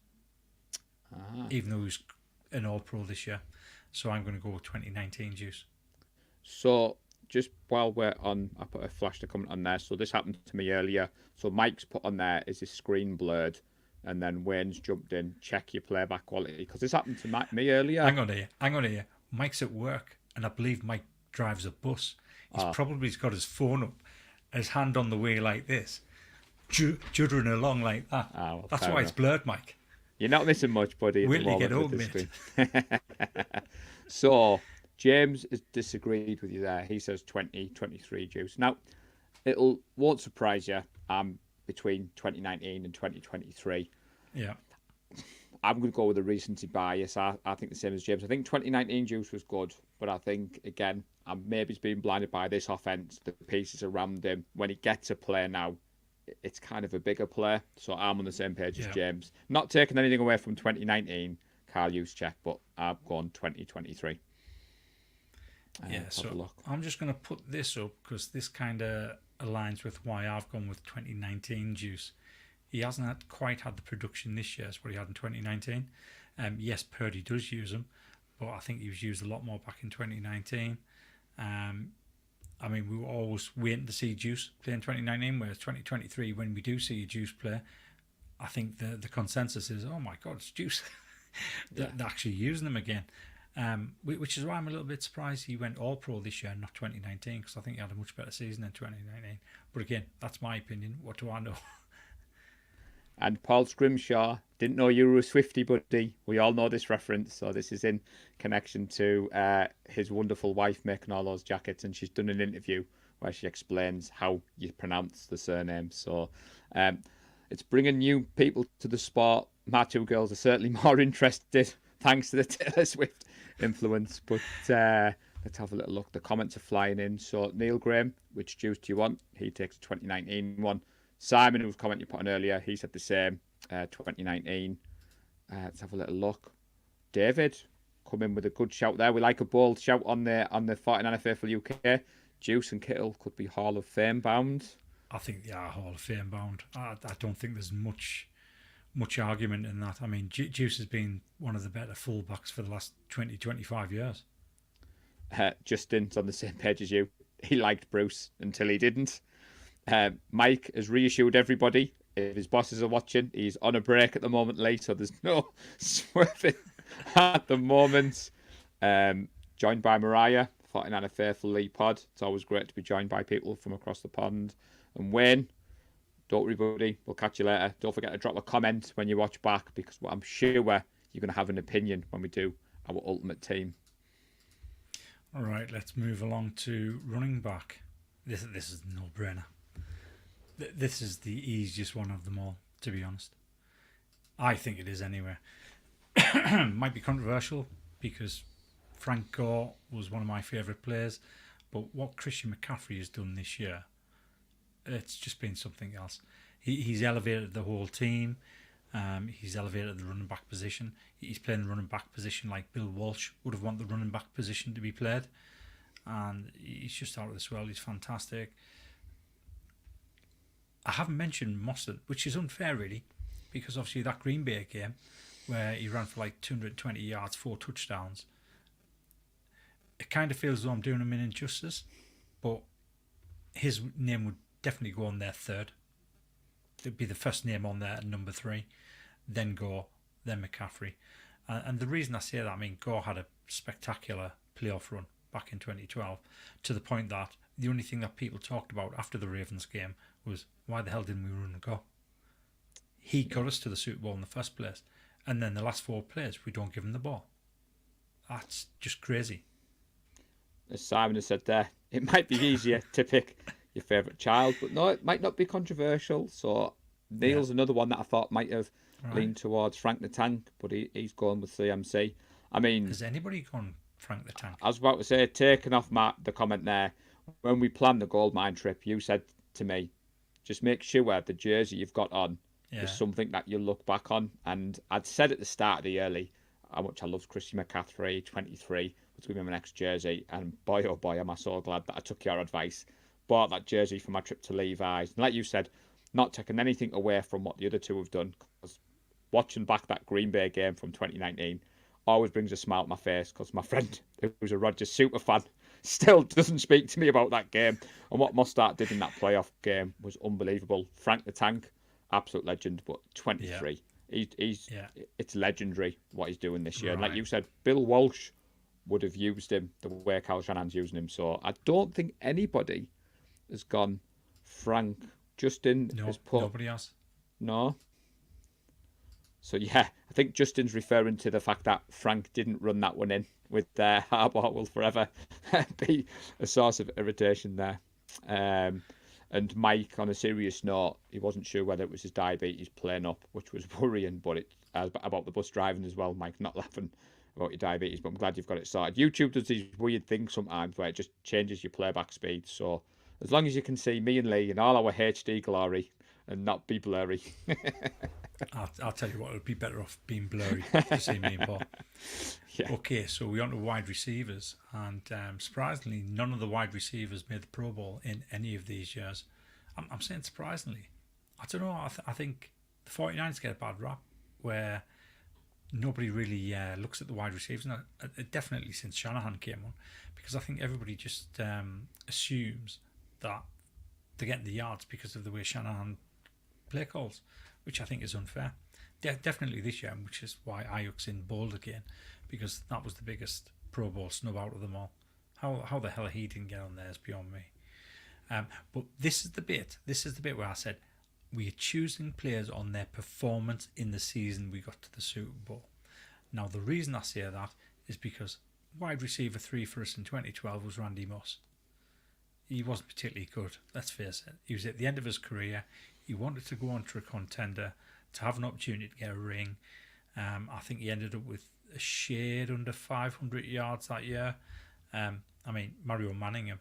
Even though he was an all-pro this year. So I'm going to go with 2019 Juice. So just while we're on, I put a flash to comment on there. So this happened to me earlier. So Mike's put on there, is his screen blurred? And then Wayne's jumped in, check your playback quality. Because this happened to me earlier. Hang on here. Mike's at work, and I believe Mike drives a bus. He's probably got his phone up, his hand on the wheel like this, juddering along like that. Well, that's why it's blurred, Mike. You're not missing much, buddy. Wait till you get home, mate. So, James has disagreed with you there. He says 2023 Juice. Now, won't surprise you. I'm between 2019 and 2023. Yeah. I'm going to go with a recency bias. I think the same as James. I think 2019 Juice was good, but I think, again, maybe he's been blinded by this offense, the pieces around him. When he gets a play now, it's kind of a bigger play. So I'm on the same page as James. Not taking anything away from 2019, Carl Juszczyk, but I've gone 2023. So I'm just going to put this up because this kind of aligns with why I've gone with 2019 Juice. He hasn't quite had the production this year as what he had in 2019. Yes, Purdy does use him, but I think he was used a lot more back in 2019. I mean, we were always waiting to see Juice play in 2019, whereas 2023, when we do see a Juice play, I think the consensus is, oh my God, it's Juice. They're actually using him again. Which is why I'm a little bit surprised he went all-pro this year, not 2019, because I think he had a much better season in 2019. But again, that's my opinion. What do I know? And Paul Scrimshaw, didn't know you were a Swiftie, buddy. We all know this reference, so this is in connection to his wonderful wife making all those jackets, and she's done an interview where she explains how you pronounce the surname. So it's bringing new people to the sport. My two girls are certainly more interested, thanks to the Taylor Swift influence. But let's have a little look. The comments are flying in. So Neil Graham, which Juice do you want? He takes a 2019 one. Simon, whose comment you put on earlier, he said the same, 2019. Let's have a little look. David, come in with a good shout there. We like a bold shout on the 49er Faithful UK. Juice and Kittle could be Hall of Fame bound. I think they are Hall of Fame bound. I don't think there's much argument in that. I mean, Juice has been one of the better fullbacks for the last 20, 25 years. Justin's on the same page as you. He liked Bruce until he didn't. Mike has reassured everybody. If his bosses are watching, he's on a break at the moment, late, so there's no swerving at the moment. Joined by Mariah, 49er Faithful League Pod. It's always great to be joined by people from across the pond. And Wayne, don't worry, buddy. We'll catch you later. Don't forget to drop a comment when you watch back, because I'm sure you're going to have an opinion when we do our ultimate team. All right, let's move along to running back. This is a no-brainer. This is the easiest one of them all, to be honest. I think it is anyway. Might be controversial because Frank Gore was one of my favourite players, but what Christian McCaffrey has done this year, it's just been something else. He's elevated the whole team. He's elevated the running back position. He's playing the running back position like Bill Walsh would have wanted the running back position to be played. And he's just out of this world. He's fantastic. I haven't mentioned Mostert, which is unfair really, because obviously that Green Bay game where he ran for like 220 yards, 4 touchdowns, it kind of feels as though I'm doing him an injustice, but his name would definitely go on there third. It'd be the first name on there at number 3, then Gore, then McCaffrey. And the reason I say that, I mean, Gore had a spectacular playoff run back in 2012, to the point that the only thing that people talked about after the Ravens game was, why the hell didn't we run and go? He got us to the Super Bowl in the first place, and then the last 4 plays we don't give him the ball. That's just crazy. As Simon has said there, it might be easier to pick your favourite child, but no, it might not be controversial. So Neil's another one that I thought might have leaned towards Frank the Tank, but he's going with CMC. I mean, has anybody gone Frank the Tank? I was about to say, taking off the comment there, when we planned the gold mine trip, you said to me, just make sure the jersey you've got on is something that you look back on. And I'd said at the start of the early how much I loved Christy McCaffrey, 23, was going to be my next jersey. And boy, oh boy, am I so glad that I took your advice. Bought that jersey for my trip to Levi's. And like you said, not taking anything away from what the other two have done. Because watching back that Green Bay game from 2019 always brings a smile to my face, because my friend, who's a Rodgers super fan, still doesn't speak to me about that game. And what Mostert did in that playoff game was unbelievable. Frank the Tank, absolute legend, but 23. Yeah. It's legendary what he's doing this year. And like you said, Bill Walsh would have used him the way Kyle Shanahan's using him. So I don't think anybody has gone Frank. Justin has put... Nobody else. No. So yeah, I think Justin's referring to the fact that Frank didn't run that one in with Harbaugh will forever be a source of irritation there. And Mike, on a serious note, he wasn't sure whether it was his diabetes playing up, which was worrying, but it's about the bus driving as well, Mike, not laughing about your diabetes, but I'm glad you've got it sorted. YouTube does these weird things sometimes where it just changes your playback speed, so as long as you can see me and Lee in all our HD glory and not be blurry. I'll tell you what, it'll be better off being blurry to see me and Paul. Yeah. Okay, so we're on to wide receivers, and surprisingly, none of the wide receivers made the Pro Bowl in any of these years. I'm saying surprisingly. I don't know, I think the 49ers get a bad rap where nobody really looks at the wide receivers, and definitely since Shanahan came on, because I think everybody just assumes that they're getting the yards because of the way Shanahan play calls, which I think is unfair. Definitely this year, which is why Ayuk's in bold again, because that was the biggest Pro Bowl snub out of them all. How the hell he didn't get on there is beyond me. But this is the bit where I said we are choosing players on their performance in the season we got to the Super Bowl. Now the reason I say that is because wide receiver 3 for us in 2012 was Randy Moss. He wasn't particularly good, let's face it. He was at the end of his career. He wanted to go on to a contender, to have an opportunity to get a ring. I think he ended up with a shade under 500 yards that year. I mean, Mario Manningham,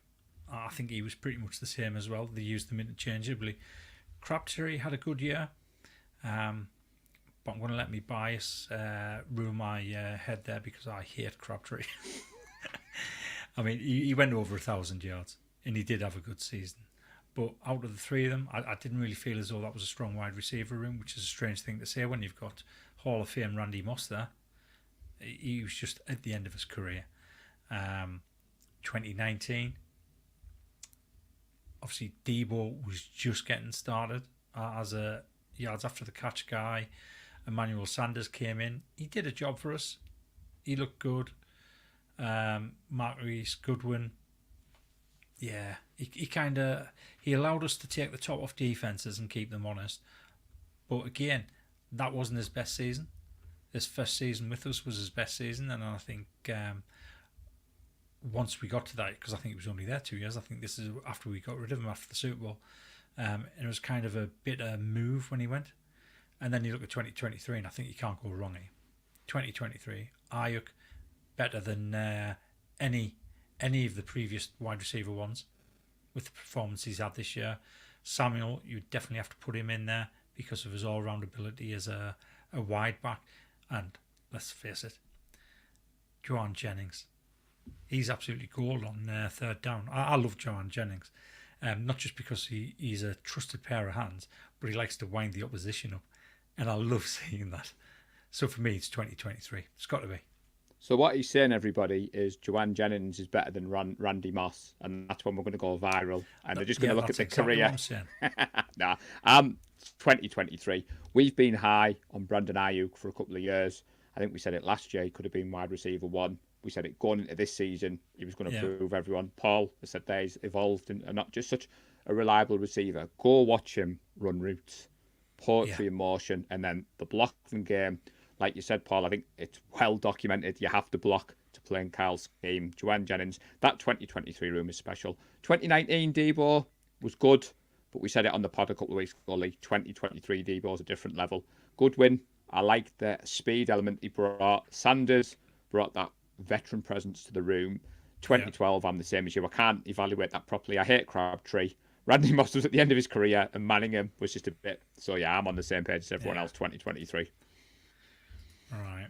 I think he was pretty much the same as well. They used them interchangeably. Crabtree had a good year, but I'm going to let me bias ruin my head there because I hate Crabtree. I mean, he went over 1,000 yards, and he did have a good season. But out of the three of them, I didn't really feel as though that was a strong wide receiver room, which is a strange thing to say when you've got Hall of Fame Randy Moss there. He was just at the end of his career. 2019, obviously Debo was just getting started as a yards after the catch guy. Emmanuel Sanders came in. He did a job for us. He looked good. Marquise Goodwin, yeah, he allowed us to take the top off defenses and keep them honest. But again, that wasn't his best season. His first season with us was his best season, and I think once we got to that, because I think he was only there 2 years, I think this is after we got rid of him after the Super Bowl, and it was kind of a bitter move when he went. And then you look at 2023, and I think you can't go wrong here. 2023, Ayuk, better than any of the previous wide receiver ones with the performance he's had this year. Samuel, you definitely have to put him in there because of his all-round ability as a wide back. And let's face it, Joanne Jennings, he's absolutely gold on third down. I love Joanne Jennings, not just because he's a trusted pair of hands, but he likes to wind the opposition up. And I love seeing that. So for me, it's 2023. It's got to be. So what he's saying, everybody, is Joanne Jennings is better than Randy Moss, and that's when we're going to go viral. And they're just going to look at the career. Nah, 2023. We've been high on Brandon Ayuk for a couple of years. I think we said it last year. He could have been wide receiver 1. We said it going into this season, he was going to Yeah. prove everyone. Paul has said that he's evolved and not just such a reliable receiver. Go watch him run routes, poetry in motion, and then the blocking game. Like you said, Paul, I think it's well documented. You have to block to play in Kyle's scheme. Joanne Jennings, that 2023 room is special. 2019 Debo was good, but we said it on the pod a couple of weeks ago. 2023 Debo is a different level. Goodwin, I like the speed element he brought. Sanders brought that veteran presence to the room. 2012, I'm the same as you. I can't evaluate that properly. I hate Crabtree. Randy Moss was at the end of his career, and Manningham was just a bit. So yeah, I'm on the same page as everyone else. 2023. All right.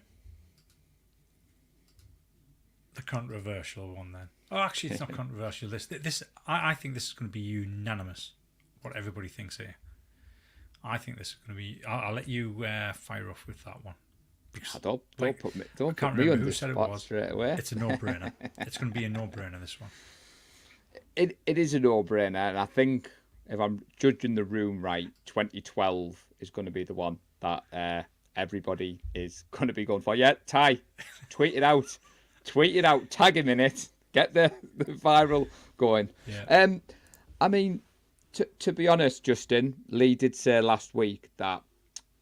The controversial one then. Oh, actually, it's not controversial. I think this is going to be unanimous. What everybody thinks here. I think this is going to be. I'll let you fire off with that one. Because, Don't put me. Don't I can't put me on remember the who said it spot was. straight away. It's a no-brainer. It's going to be a no-brainer. This one. It is a no-brainer, and I think if I'm judging the room right, 2012 is going to be the one that everybody is going to be going for. Yeah, Ty, tweet it out, tag him in it, get the viral going. Yeah. I mean, to be honest, Justin, Lee did say last week that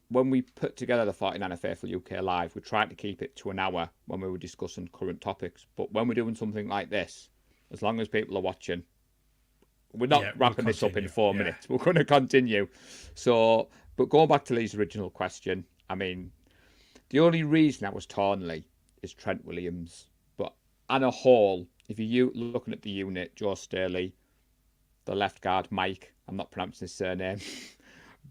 when we put together the 49er Faithful UK Live, we tried to keep it to an hour when we were discussing current topics. But when we're doing something like this, as long as people are watching, we're not wrapping this up in 4 minutes. We're going to continue. So, but going back to Lee's original question, I mean, the only reason I was torn, Lee, is Trent Williams. But on a whole, if you're looking at the unit, Joe Staley, the left guard, Mike, I'm not pronouncing his surname,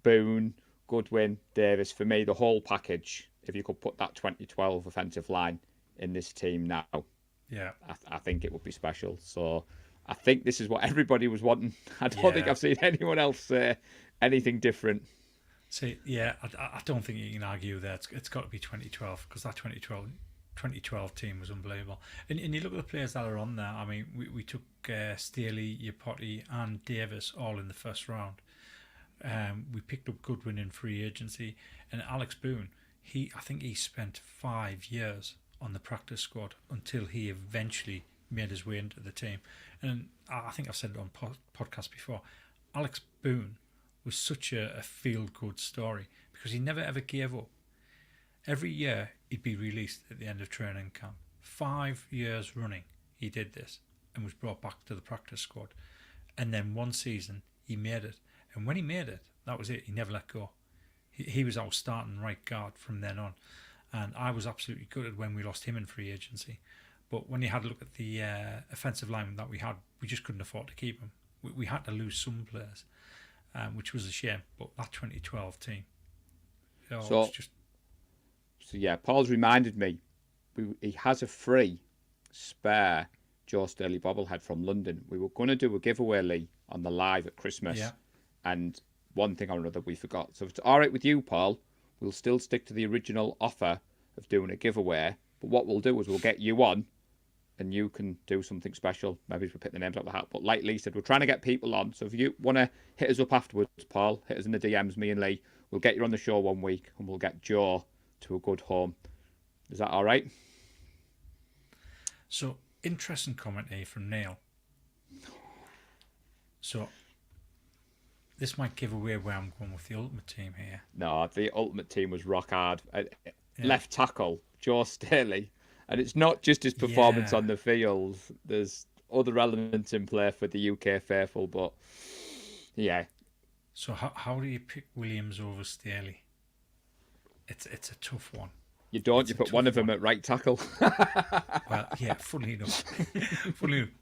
Boone, Goodwin, Davis, for me, the whole package, if you could put that 2012 offensive line in this team now, yeah, I think it would be special. So I think this is what everybody was wanting. I don't think I've seen anyone else say anything different. See, I don't think you can argue that. It's got to be 2012 because that 2012 team was unbelievable. And you look at the players that are on there. I mean, we took Staley, Yapoti and Davis all in the first round. We picked up Goodwin in free agency, and Alex Boone. I think he spent 5 years on the practice squad until he eventually made his way into the team. And I think I've said it on podcast before. Alex Boone was such a feel-good story because he never ever gave up. Every year he'd be released at the end of training camp. 5 years running he did this and was brought back to the practice squad. And then one season he made it. And when he made it, that was it. He never let go. He was our starting right guard from then on. And I was absolutely gutted when we lost him in free agency. But when you had a look at the offensive lineman that we had, we just couldn't afford to keep him. We had to lose some players, which was a shame. But that 2012 team, So yeah, Paul's reminded me, he has a free spare Joe Staley bobblehead from London. We were going to do a giveaway, Lee, on the live at Christmas. Yeah. And one thing or another we forgot. So if it's all right with you, Paul, we'll still stick to the original offer of doing a giveaway. But what we'll do is we'll get you on and you can do something special. Maybe we'll pick the names out of the hat. But like Lee said, we're trying to get people on. So if you want to hit us up afterwards, Paul, hit us in the DMs, me and Lee. We'll get you on the show one week and we'll get Joe to a good home. Is that all right? So, interesting comment here from Neil. So, this might give away where I'm going with the ultimate team here. No, the ultimate team was rock hard. Left tackle, Joe Staley. And it's not just his performance on the field. There's other elements in play for the UK faithful, but yeah. So how do you pick Williams over Staley? It's a tough one. You don't. You put one of them at right tackle. Well, yeah, funny enough.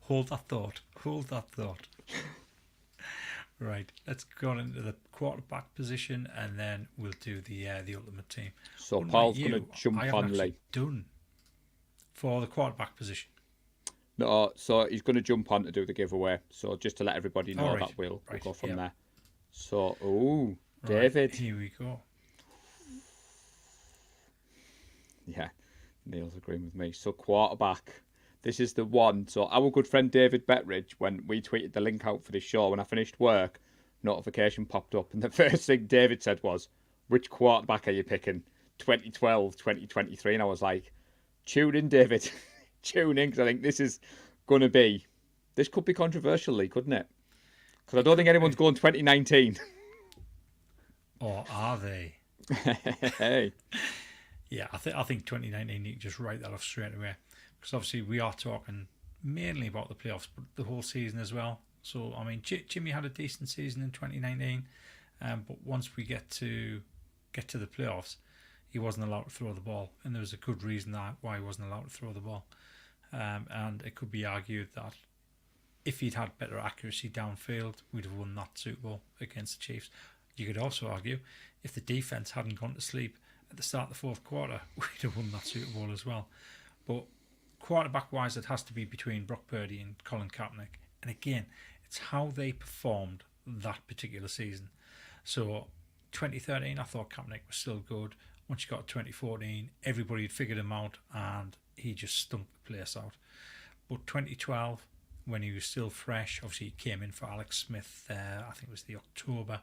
Hold that thought. Right, let's go on into the quarterback position and then we'll do the ultimate team. So Paul's going to jump on Lee. Done for the quarterback position. No, so he's going to jump on to do the giveaway. So just to let everybody know that we'll go from there. So, David. Right, here we go. Yeah, Neil's agreeing with me. So quarterback. This is the one. So our good friend David Bettridge, when we tweeted the link out for this show, when I finished work, notification popped up. And the first thing David said was, which quarterback are you picking? 2012, 2023. And I was like, tune in, David. tune in because I think this could be controversial, Lee, couldn't it? Because I don't think anyone's going 2019. Or are they? Hey. Yeah, I think 2019, you can just write that off straight away. Because obviously we are talking mainly about the playoffs, but the whole season as well. So, I mean, Jimmy had a decent season in 2019, but once we get to the playoffs, he wasn't allowed to throw the ball. And there was a good reason why he wasn't allowed to throw the ball. And it could be argued that if he'd had better accuracy downfield, we'd have won that Super Bowl against the Chiefs. You could also argue if the defense hadn't gone to sleep at the start of the fourth quarter, we'd have won that Super Bowl as well. But quarterback-wise, it has to be between Brock Purdy and Colin Kaepernick. And again, it's how they performed that particular season. So 2013, I thought Kaepernick was still good. Once you got to 2014, everybody had figured him out and he just stunk the place out. But 2012, when he was still fresh, obviously he came in for Alex Smith, I think it was the October,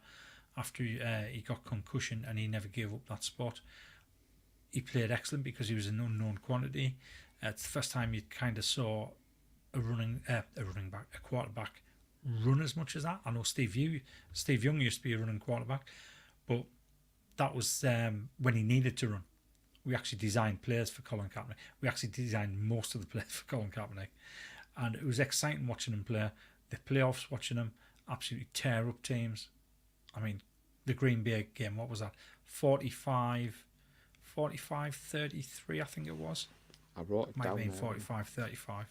after he got concussion and he never gave up that spot. He played excellent because he was an unknown quantity. It's the first time you kind of saw a quarterback run as much as that. I know Steve Young used to be a running quarterback, but that was when he needed to run. We actually designed players for Colin Kaepernick. We actually designed most of the players for Colin Kaepernick. And it was exciting watching him play. The playoffs, watching him absolutely tear up teams. I mean, the Green Bay game, what was that? 45-33, I think it was. I wrote it Might down. have been 45-35.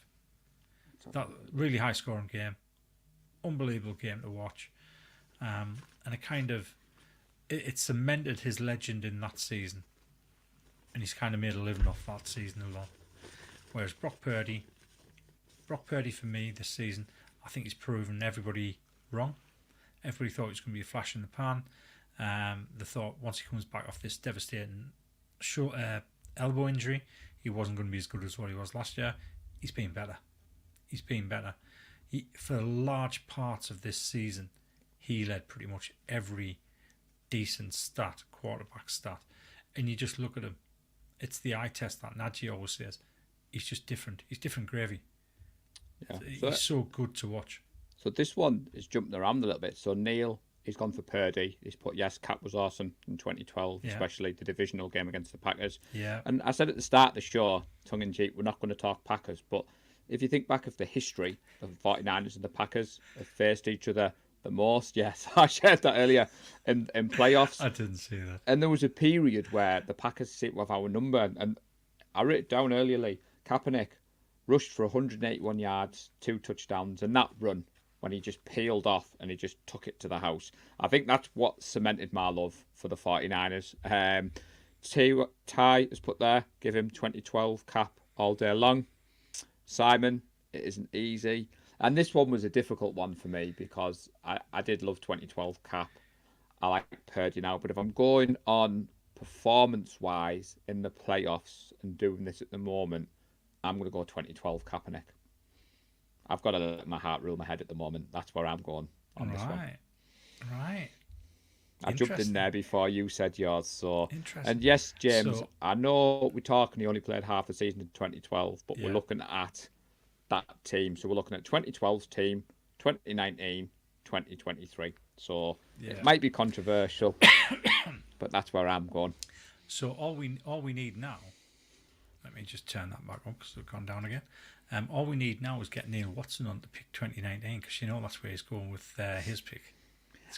That really high scoring game. Unbelievable game to watch. And it cemented his legend in that season. And he's kind of made a living off that season alone. Whereas Brock Purdy for me this season, I think he's proven everybody wrong. Everybody thought it was going to be a flash in the pan. They thought once he comes back off this devastating elbow injury, he wasn't going to be as good as what he was last year. He's been better. For large parts of this season, he led pretty much every decent quarterback stat. And you just look at him. It's the eye test that Najee always says. He's just different. He's different gravy. Yeah. He's so good to watch. So this one is jumping around a little bit. So Neil, he's gone for Purdy. He's put, yes, Cap was awesome in 2012, especially the divisional game against the Packers. Yeah. And I said at the start of the show, tongue-in-cheek, we're not going to talk Packers. But if you think back of the history of the 49ers and the Packers have faced each other the most, yes, I shared that earlier in playoffs. I didn't see that. And there was a period where the Packers seemed to have our number. And I wrote it down earlier, Lee. Kaepernick rushed for 181 yards, 2 touchdowns, and that run when he just peeled off and he just took it to the house. I think that's what cemented my love for the 49ers. Ty has put there, give him 2012 Cap all day long. Simon, it isn't easy. And this one was a difficult one for me because I did love 2012 Cap. I like Purdy now, but if I'm going on performance-wise in the playoffs and doing this at the moment, I'm going to go 2012 Kaepernick. I've got to let my heart rule my head at the moment. That's where I'm going on this one. Right. I jumped in there before you said yours. So, interesting. And yes, James, I know we're talking he only played half the season in 2012, but we're looking at that team. So we're looking at 2012's team, 2019, 2023. So it might be controversial, but that's where I'm going. So all we need now, let me just turn that back up because we've gone down again. All we need now is get Neil Watson on to pick 2019 because you know that's where he's going with his pick.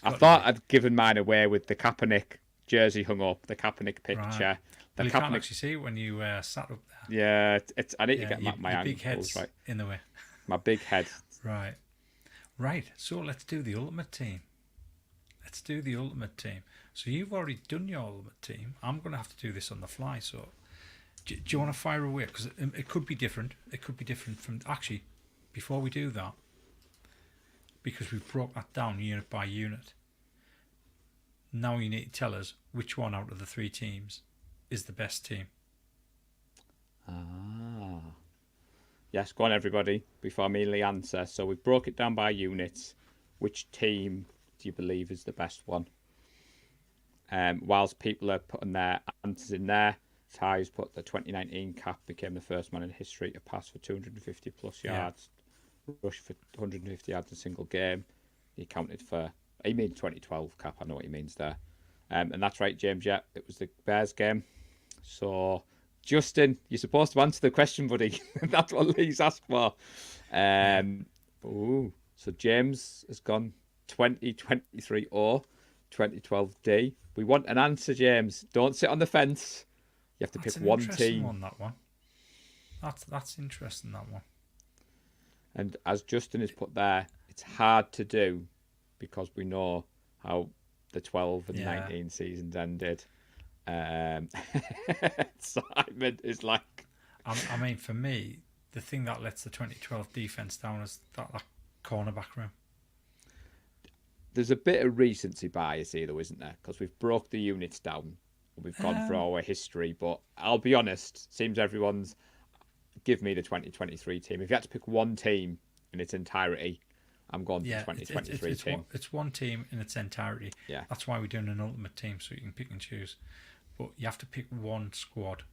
I thought I'd given mine away with the Kaepernick jersey hung up, the Kaepernick picture. Right. The you Kaepernick... can't actually see it when you sat up there. Yeah, I need to get my your big angles head's right. in the way. My big head. Right. So let's do the ultimate team. So you've already done your ultimate team. I'm going to have to do this on the fly. So do you want to fire away? Because it could be different. It could be different from... Actually, before we do that, because we've broke that down unit by unit, now you need to tell us which one out of the 3 teams is the best team. Yes, go on, everybody, before I immediately answer. So we've broke it down by units. Which team do you believe is the best one? Whilst people are putting their answers in there, Ty's put the 2019 cap became the first man in history to pass for 250 plus yards, rush for 150 yards in a single game. He means 2012 cap. I know what he means there. And that's right, James. Yeah, it was the Bears game. So, Justin, you're supposed to answer the question, buddy. That's what Lee's asked for. So James has gone 2023 or 2012D. We want an answer, James. Don't sit on the fence. You have to pick one team. That one. That's interesting, that one. And as Justin has put there, it's hard to do because we know how the 12 and 19 seasons ended. Simon is like... I mean, for me, the thing that lets the 2012 defence down is that cornerback room. There's a bit of recency bias here, though, isn't there? Because we've broke the units down. We've gone through our history. But I'll be honest, seems everyone's... Give me the 2023 team. If you had to pick one team in its entirety, I'm going for the 2023 team. It's one team in its entirety. Yeah. That's why we're doing an ultimate team, so you can pick and choose. But you have to pick one squad.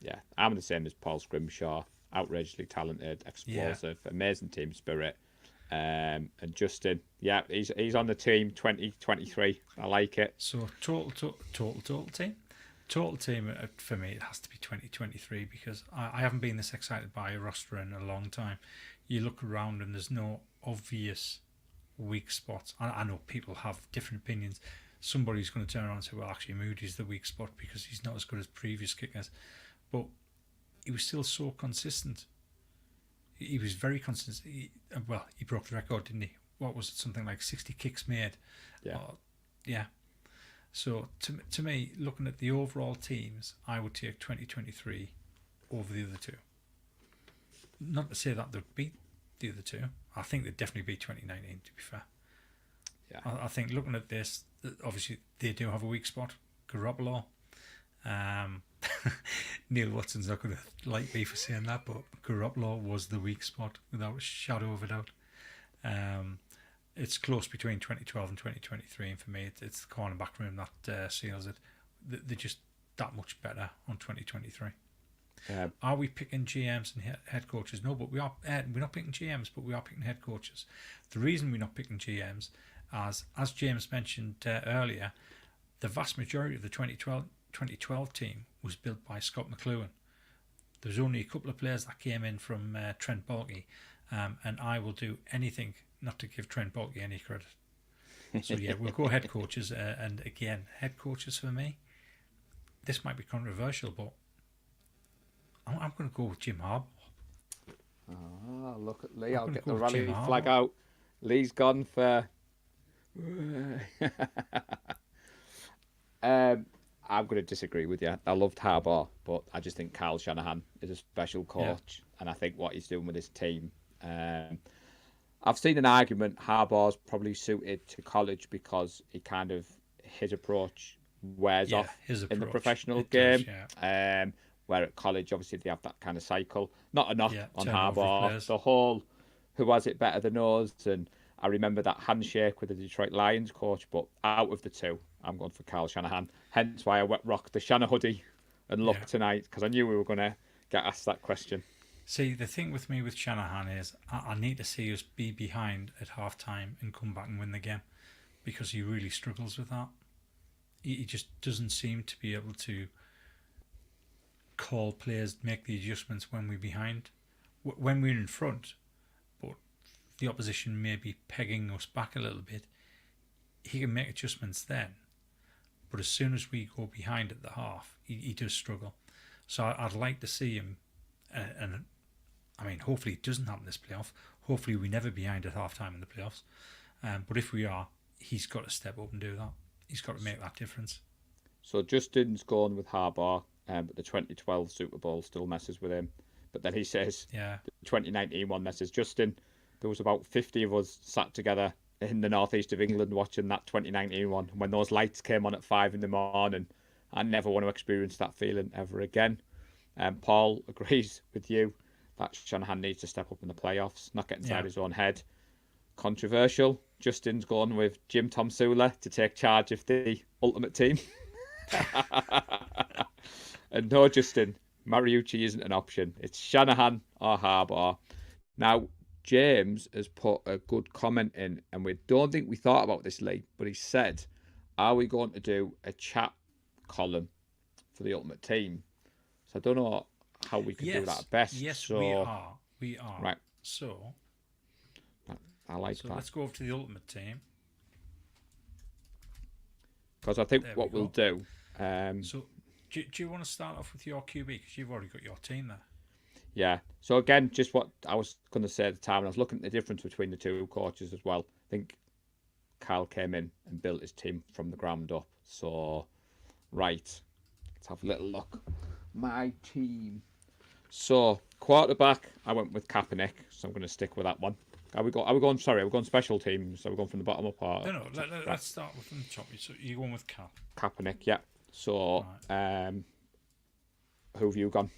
Yeah, I'm the same as Paul Scrimshaw. Outrageously talented, explosive, amazing team spirit. And Justin, he's on the team 2023. I like it. So total team. Total team for me, it has to be 2023 because I haven't been this excited by a roster in a long time. You look around and there's no obvious weak spots. I know people have different opinions. Somebody's going to turn around and say, well, actually, Moody's the weak spot because he's not as good as previous kickers. But he was still so consistent. He was very consistent. He broke the record, didn't he? What was it? Something like 60 kicks made. Yeah. Yeah. So to me, looking at the overall teams, I would take 2023 over the other two. Not to say that they'd beat the other two. I think they'd definitely beat 2019, to be fair. Yeah. I think looking at this, obviously they do have a weak spot. Garoppolo. Neil Watson's not going to like me for saying that, but Garoppolo was the weak spot without a shadow of a doubt. It's close between 2012 and 2023, and for me, it's the cornerback room that seals it. They're just that much better on 2023. Are we picking GMs and head coaches? No, but we're not picking GMs, but we are picking head coaches. The reason we're not picking GMs, as James mentioned earlier, the vast majority of the 2012 team was built by Scott McLuhan. There's only a couple of players that came in from Trent Baalke, and I will do anything not to give Trent Baalke any credit. So yeah, we'll go head coaches, and again, head coaches for me. This might be controversial, but I'm going to go with Jim Harbaugh. Ah, look at Lee. I'll get the rally flag out. Lee's gone for... I'm going to disagree with you. I loved Harbaugh, but I just think Kyle Shanahan is a special coach, and I think what he's doing with his team... I've seen an argument Harbaugh's probably suited to college because his approach wears off in the professional game. Where at college, obviously, they have that kind of cycle. Not a knock on Harbaugh. The whole, who has it better than us? And I remember that handshake with the Detroit Lions coach. But out of the two, I'm going for Kyle Shanahan. Hence why I rocked the Shanahan hoodie and look tonight, because I knew we were going to get asked that question. See, the thing with me with Shanahan is I need to see us be behind at half-time and come back and win the game, because he really struggles with that. He just doesn't seem to be able to call players, make the adjustments when we're behind. When we're in front, but the opposition may be pegging us back a little bit, he can make adjustments then. But as soon as we go behind at the half, he does struggle. So I'd like to see him, and I mean, hopefully it doesn't happen this playoff. Hopefully we're never behind at half-time in the playoffs. But if we are, he's got to step up and do that. He's got to make that difference. So Justin's gone with Harbaugh, but the 2012 Super Bowl still messes with him. But then he says the 2019 one messes. Justin, there was about 50 of us sat together in the northeast of England watching that 2019 one. When those lights came on at 5 a.m, I never want to experience that feeling ever again. Paul agrees with you that Shanahan needs to step up in the playoffs, not get inside his own head. Controversial. Justin's gone with Jim Tom Sula to take charge of the ultimate team. And no, Justin, Mariucci isn't an option. It's Shanahan or Harbaugh. Now, James has put a good comment in, and we don't think we thought about this, Lee, but he said, are we going to do a chat column for the Ultimate Team? So I don't know how we can do that best. Yes, so, we are. We are. Right. So, I like that. Let's go over to the Ultimate Team. Because I think what we'll do... so, do you want to start off with your QB? Because you've already got your team there. Yeah. So again, just what I was going to say at the time, and I was looking at the difference between the two coaches as well. I think Kyle came in and built his team from the ground up. So, right, let's have a little look. My team. So quarterback, I went with Kaepernick, so I'm going to stick with that one. Are we going special teams? So we're going from the bottom up part. No. Let's start with from the top. So you're going with Kaepernick, yeah. So, right. Who have you gone?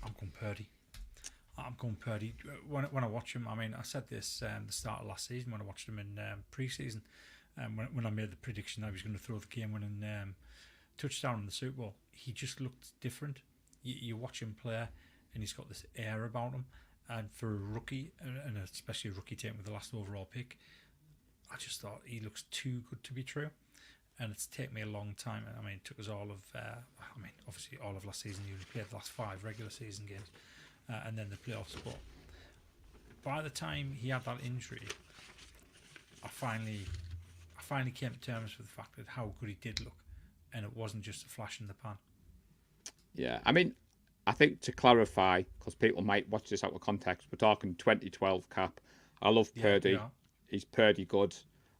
I'm going Purdy. When I watch him, I mean, I said this the start of last season when I watched him in pre-season, when I made the prediction that he was going to throw the game-winning touchdown in the Super Bowl. He just looked different. You watch him play, and he's got this air about him. And for a rookie, and especially a rookie team with the last overall pick, I just thought he looks too good to be true. And it's taken me a long time. I mean, it took us all of, obviously all of last season. You played the last 5 regular season games, and then the playoffs. But by the time he had that injury, I finally came to terms with the fact that how good he did look, and it wasn't just a flash in the pan. Yeah, I mean, I think to clarify, because people might watch this out of context, we're talking 2012 Cap. I love Purdy. Yeah. He's Purdy good.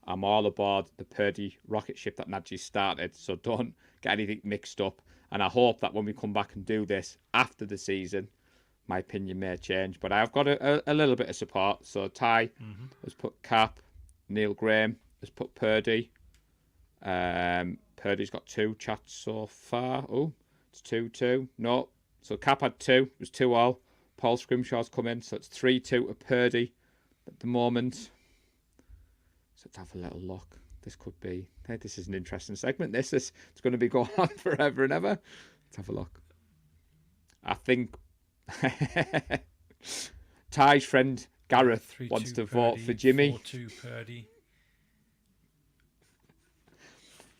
I'm all aboard the Purdy rocket ship that Najee started, so don't get anything mixed up. And I hope that when we come back and do this after the season, my opinion may change. But I've got a little bit of support. So Ty has put Cap, Neil Graham has put Purdy. Purdy's got 2 chats so far. Oh, it's 2-2. No. So Cap had 2. It was 2-all. Paul Scrimshaw's come in, so it's 3-2 to Purdy at the moment. So let's have a little look. This could be... Hey, this is an interesting segment. It's going to be going on forever and ever. Let's have a look. I think Ty's friend Gareth wants to vote for Jimmy. 4-2 Purdy.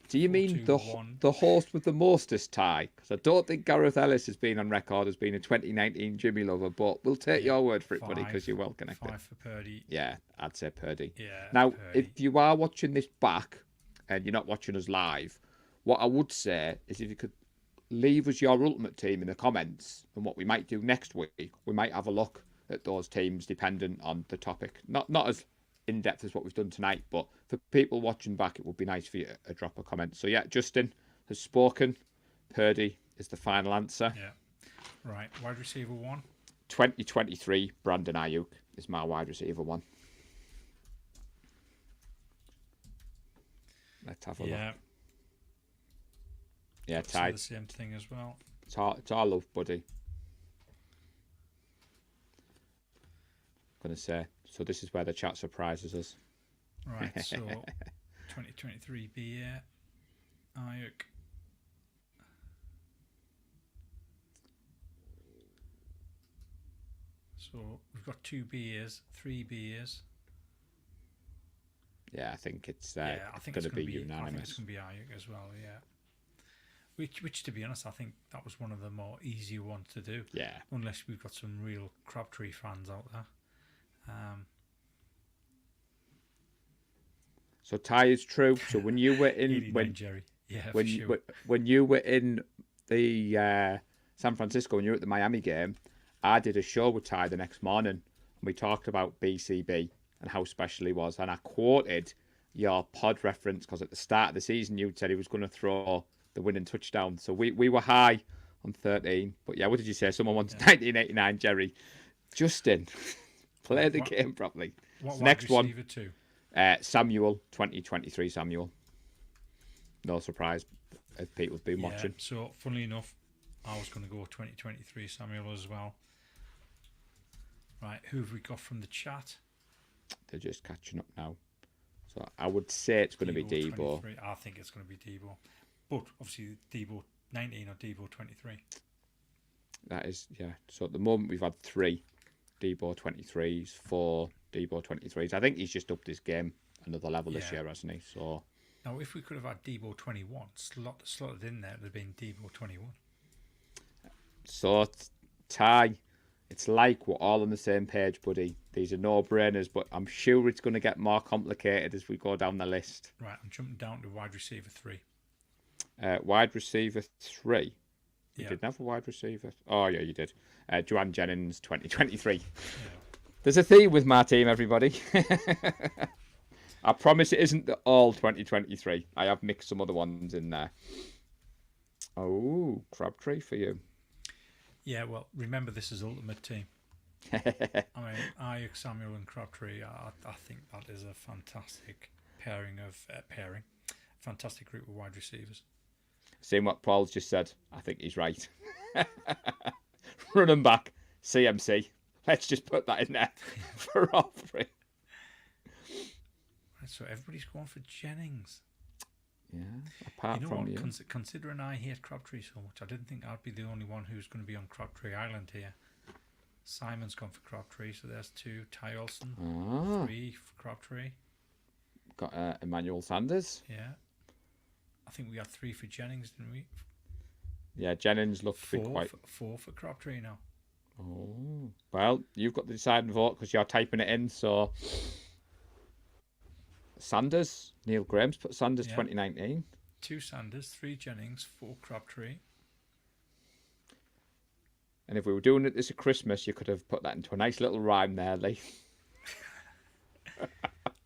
Do you mean the host with the mostest, Ty? Because I don't think Gareth Ellis has been on record as being a 2019 Jimmy lover, but we'll take your word for it, buddy, because you're well connected. 5 for Purdy. Yeah, I'd say Purdy. Yeah. Now, Purdy. if you are watching this back and you're not watching us live, what I would say is if you could leave us your ultimate team in the comments, and what we might do next week, we might have a look at those teams depending on the topic. Not as in-depth as what we've done tonight, but for people watching back, it would be nice for you to drop a comment. So yeah, Justin has spoken. Purdy is the final answer. Yeah. Right. Wide receiver 1. 2023 Brandon Ayuk is my wide receiver 1. Let's have a look. Yeah, Ty. The same thing as well. It's our love, buddy. I'm going to say. So this is where the chat surprises us. Right, so 2023 BA, Ayuk. So we've got 2 BAs, 3 BAs. Yeah, I think it's I think going to be unanimous. unanimous. I think it's going to be Ayuk as well, yeah. Which, to be honest, I think that was one of the more easier ones to do. Yeah. Unless we've got some real Crabtree fans out there. So Ty is true. So when you were in Jerry, yeah, when you were in the San Francisco, when you were at the Miami game, I did a show with Ty the next morning, and we talked about BCB and how special he was, and I quoted your pod reference because at the start of the season you said he was going to throw the winning touchdown. So we were high on 13, but yeah, what did you say? Someone wants 1989 Jerry. Justin, play the game properly. Next one. Samuel, 2023 Samuel. No surprise if people have been watching. So, funnily enough, I was going to go 2023 Samuel as well. Right, who have we got from the chat? They're just catching up now. So I would say it's going to be Debo. I think it's going to be Debo. But obviously Debo 19 or Debo 23. That is, yeah. So at the moment we've had 3 Debo 23s, 4 Debo 23s. I think he's just upped his game another level this Yeah. year, hasn't he? So Now, if we could have had Debo 21 slotted in there, it would have been Debo 21. So, Ty, it's like we're all on the same page, buddy. These are no-brainers, but I'm sure it's going to get more complicated as we go down the list. Right, I'm jumping down to wide receiver 3. Wide receiver 3. You Yeah. didn't have a wide receiver? Oh, yeah, you did. Joanne Jennings, 2023. Yeah. There's a theme with my team, everybody. I promise it isn't all 2023. I have mixed some other ones in there. Oh, Crabtree for you. Yeah, well, remember this is Ultimate Team. I mean, Ayuk, Samuel, and Crabtree. I think that is a fantastic pairing. Fantastic group of wide receivers. Seeing what Paul's just said, I think he's right. Running back, CMC. Let's just put that in there for all 3. Right, so everybody's going for Jennings. Yeah, apart You know from what? you. Considering I hate Crabtree so much, I didn't think I'd be the only one who's going to be on Crabtree Island here. Simon's gone for Crabtree, so there's 2. Ty Olsen, 3 for Crabtree. Got Emmanuel Sanders. Yeah. I think we had 3 for Jennings, didn't we? Yeah, Jennings looked to be quite... 4 for Crabtree now. Oh, well, you've got the deciding vote because you're typing it in, so... Sanders. Neil Graham's put Sanders 2019. 2 Sanders, 3 Jennings, 4 Crabtree. And if we were doing it this at Christmas, you could have put that into a nice little rhyme there, Lee.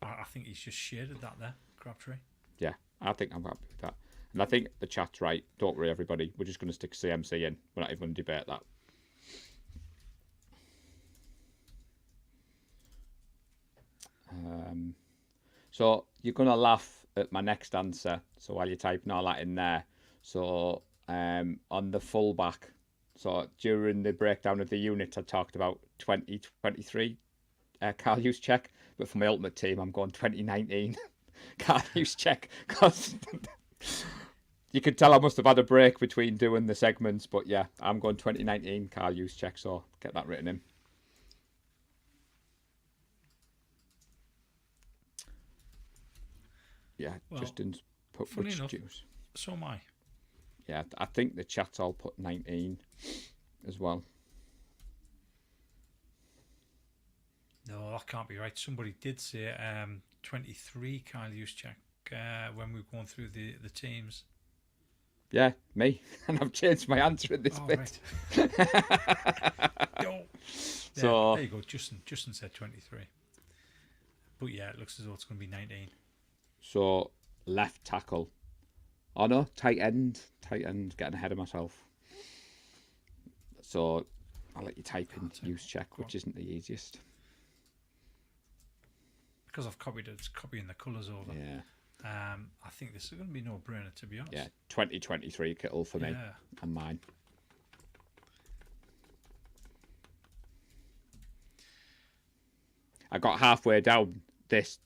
I think he's just shaded that there, Crabtree. Yeah, I think I'm happy with that. And I think the chat's right. Don't worry, everybody. We're just going to stick CMC in. We're not even going to debate that. So you're going to laugh at my next answer. So while you're typing all that in there. So on the fullback. So during the breakdown of the units, I talked about 2023 Carl Juszczyk. But for my ultimate team, I'm going 2019 Carl Juszczyk. Because you could tell I must have had a break between doing the segments. But yeah, I'm going 2019 Carl Juszczyk. So get that written in. Yeah, Well, Justin's put funny which enough, juice. So am I. Yeah, I think the chat's all put 19 as well. No, that can't be right. Somebody did say 23 Kyle Juszczyk when we were going through the teams. Yeah, me. And I've changed my answer at this bit. Right. Yo. So there you go. Justin said 23. But yeah, it looks as though it's going to be 19. So left tackle. Oh no, tight end. Tight end, getting ahead of myself. So I'll let you type in Juszczyk, which isn't the easiest. Because I've copied it, it's copying the colours over. Yeah. I think this is going to be no brainer, to be honest. Yeah, 2023 Kittle for me and mine. I got halfway down this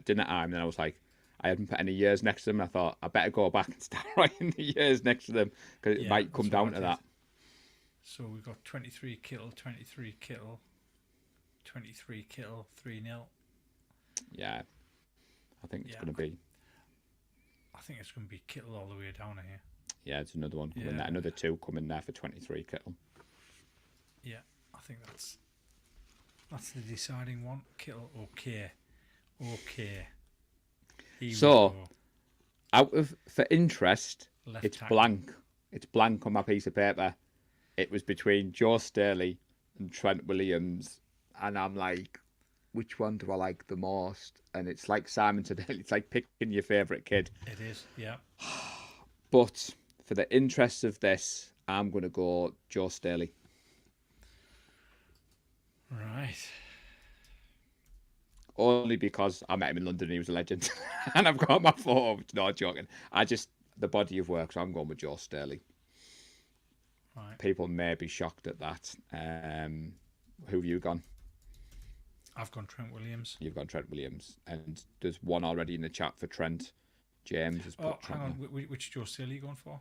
dinner time, and I was like, I hadn't put any years next to them. I thought I better go back and start writing the years next to them because it might come down to that. So we've got 23 Kittle, 23 Kittle, 23 Kittle, 3-0. Yeah, I think it's going to be. I think it's going to be Kittle all the way down here. Yeah, it's another one coming there. Another 2 coming there for 23 Kittle. Yeah, I think that's the deciding one. Kittle, okay. So, out of for interest, it's tackle. blank. It's blank on my piece of paper. It was between Joe Staley and Trent Williams, and I'm like, which one do I like the most? And it's like Simon today. It's like picking your favourite kid. It is, yeah. But for the interest of this, I'm going to go Joe Staley. Right. Only because I met him in London and he was a legend. And I've got my photo. No, joking. The body of work, so I'm going with Joe Staley. Right. People may be shocked at that. Who have you gone? I've gone Trent Williams. You've gone Trent Williams. And there's one already in the chat for Trent. James has put Trent. Hang on. Which Joe Staley are you going for?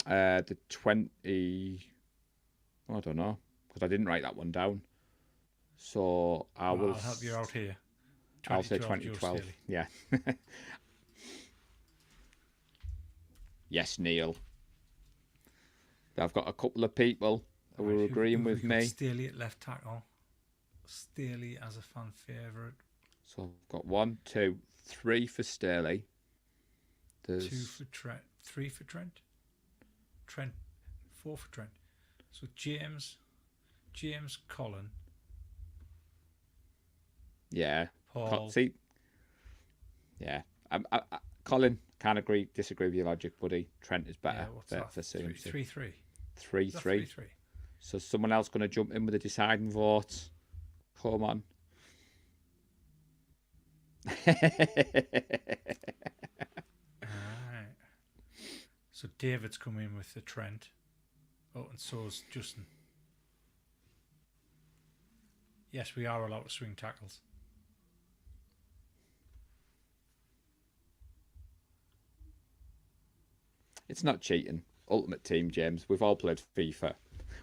The 20. I don't know because I didn't write that one down. So I'll help you out here. I'll say 2012. 2012. Yeah. Yes, Neil. I've got a couple of people who are agreeing with me. Staley at left tackle. Staley as a fan favourite. So I've got 1, 2, 3 for Staley. There's 2 for Trent. 3 for Trent. 4 for Trent. So James, Colin. Yeah. Paul. See. Yeah. Colin, can't disagree with your logic, buddy. Trent is better for CMC. 3-3. 3-3. So someone else going to jump in with a deciding vote. Come on. Alright. So David's come in with the Trent. Oh, and so's Justin. Yes, we are allowed to swing tackles. It's not cheating. Ultimate Team, James. We've all played FIFA.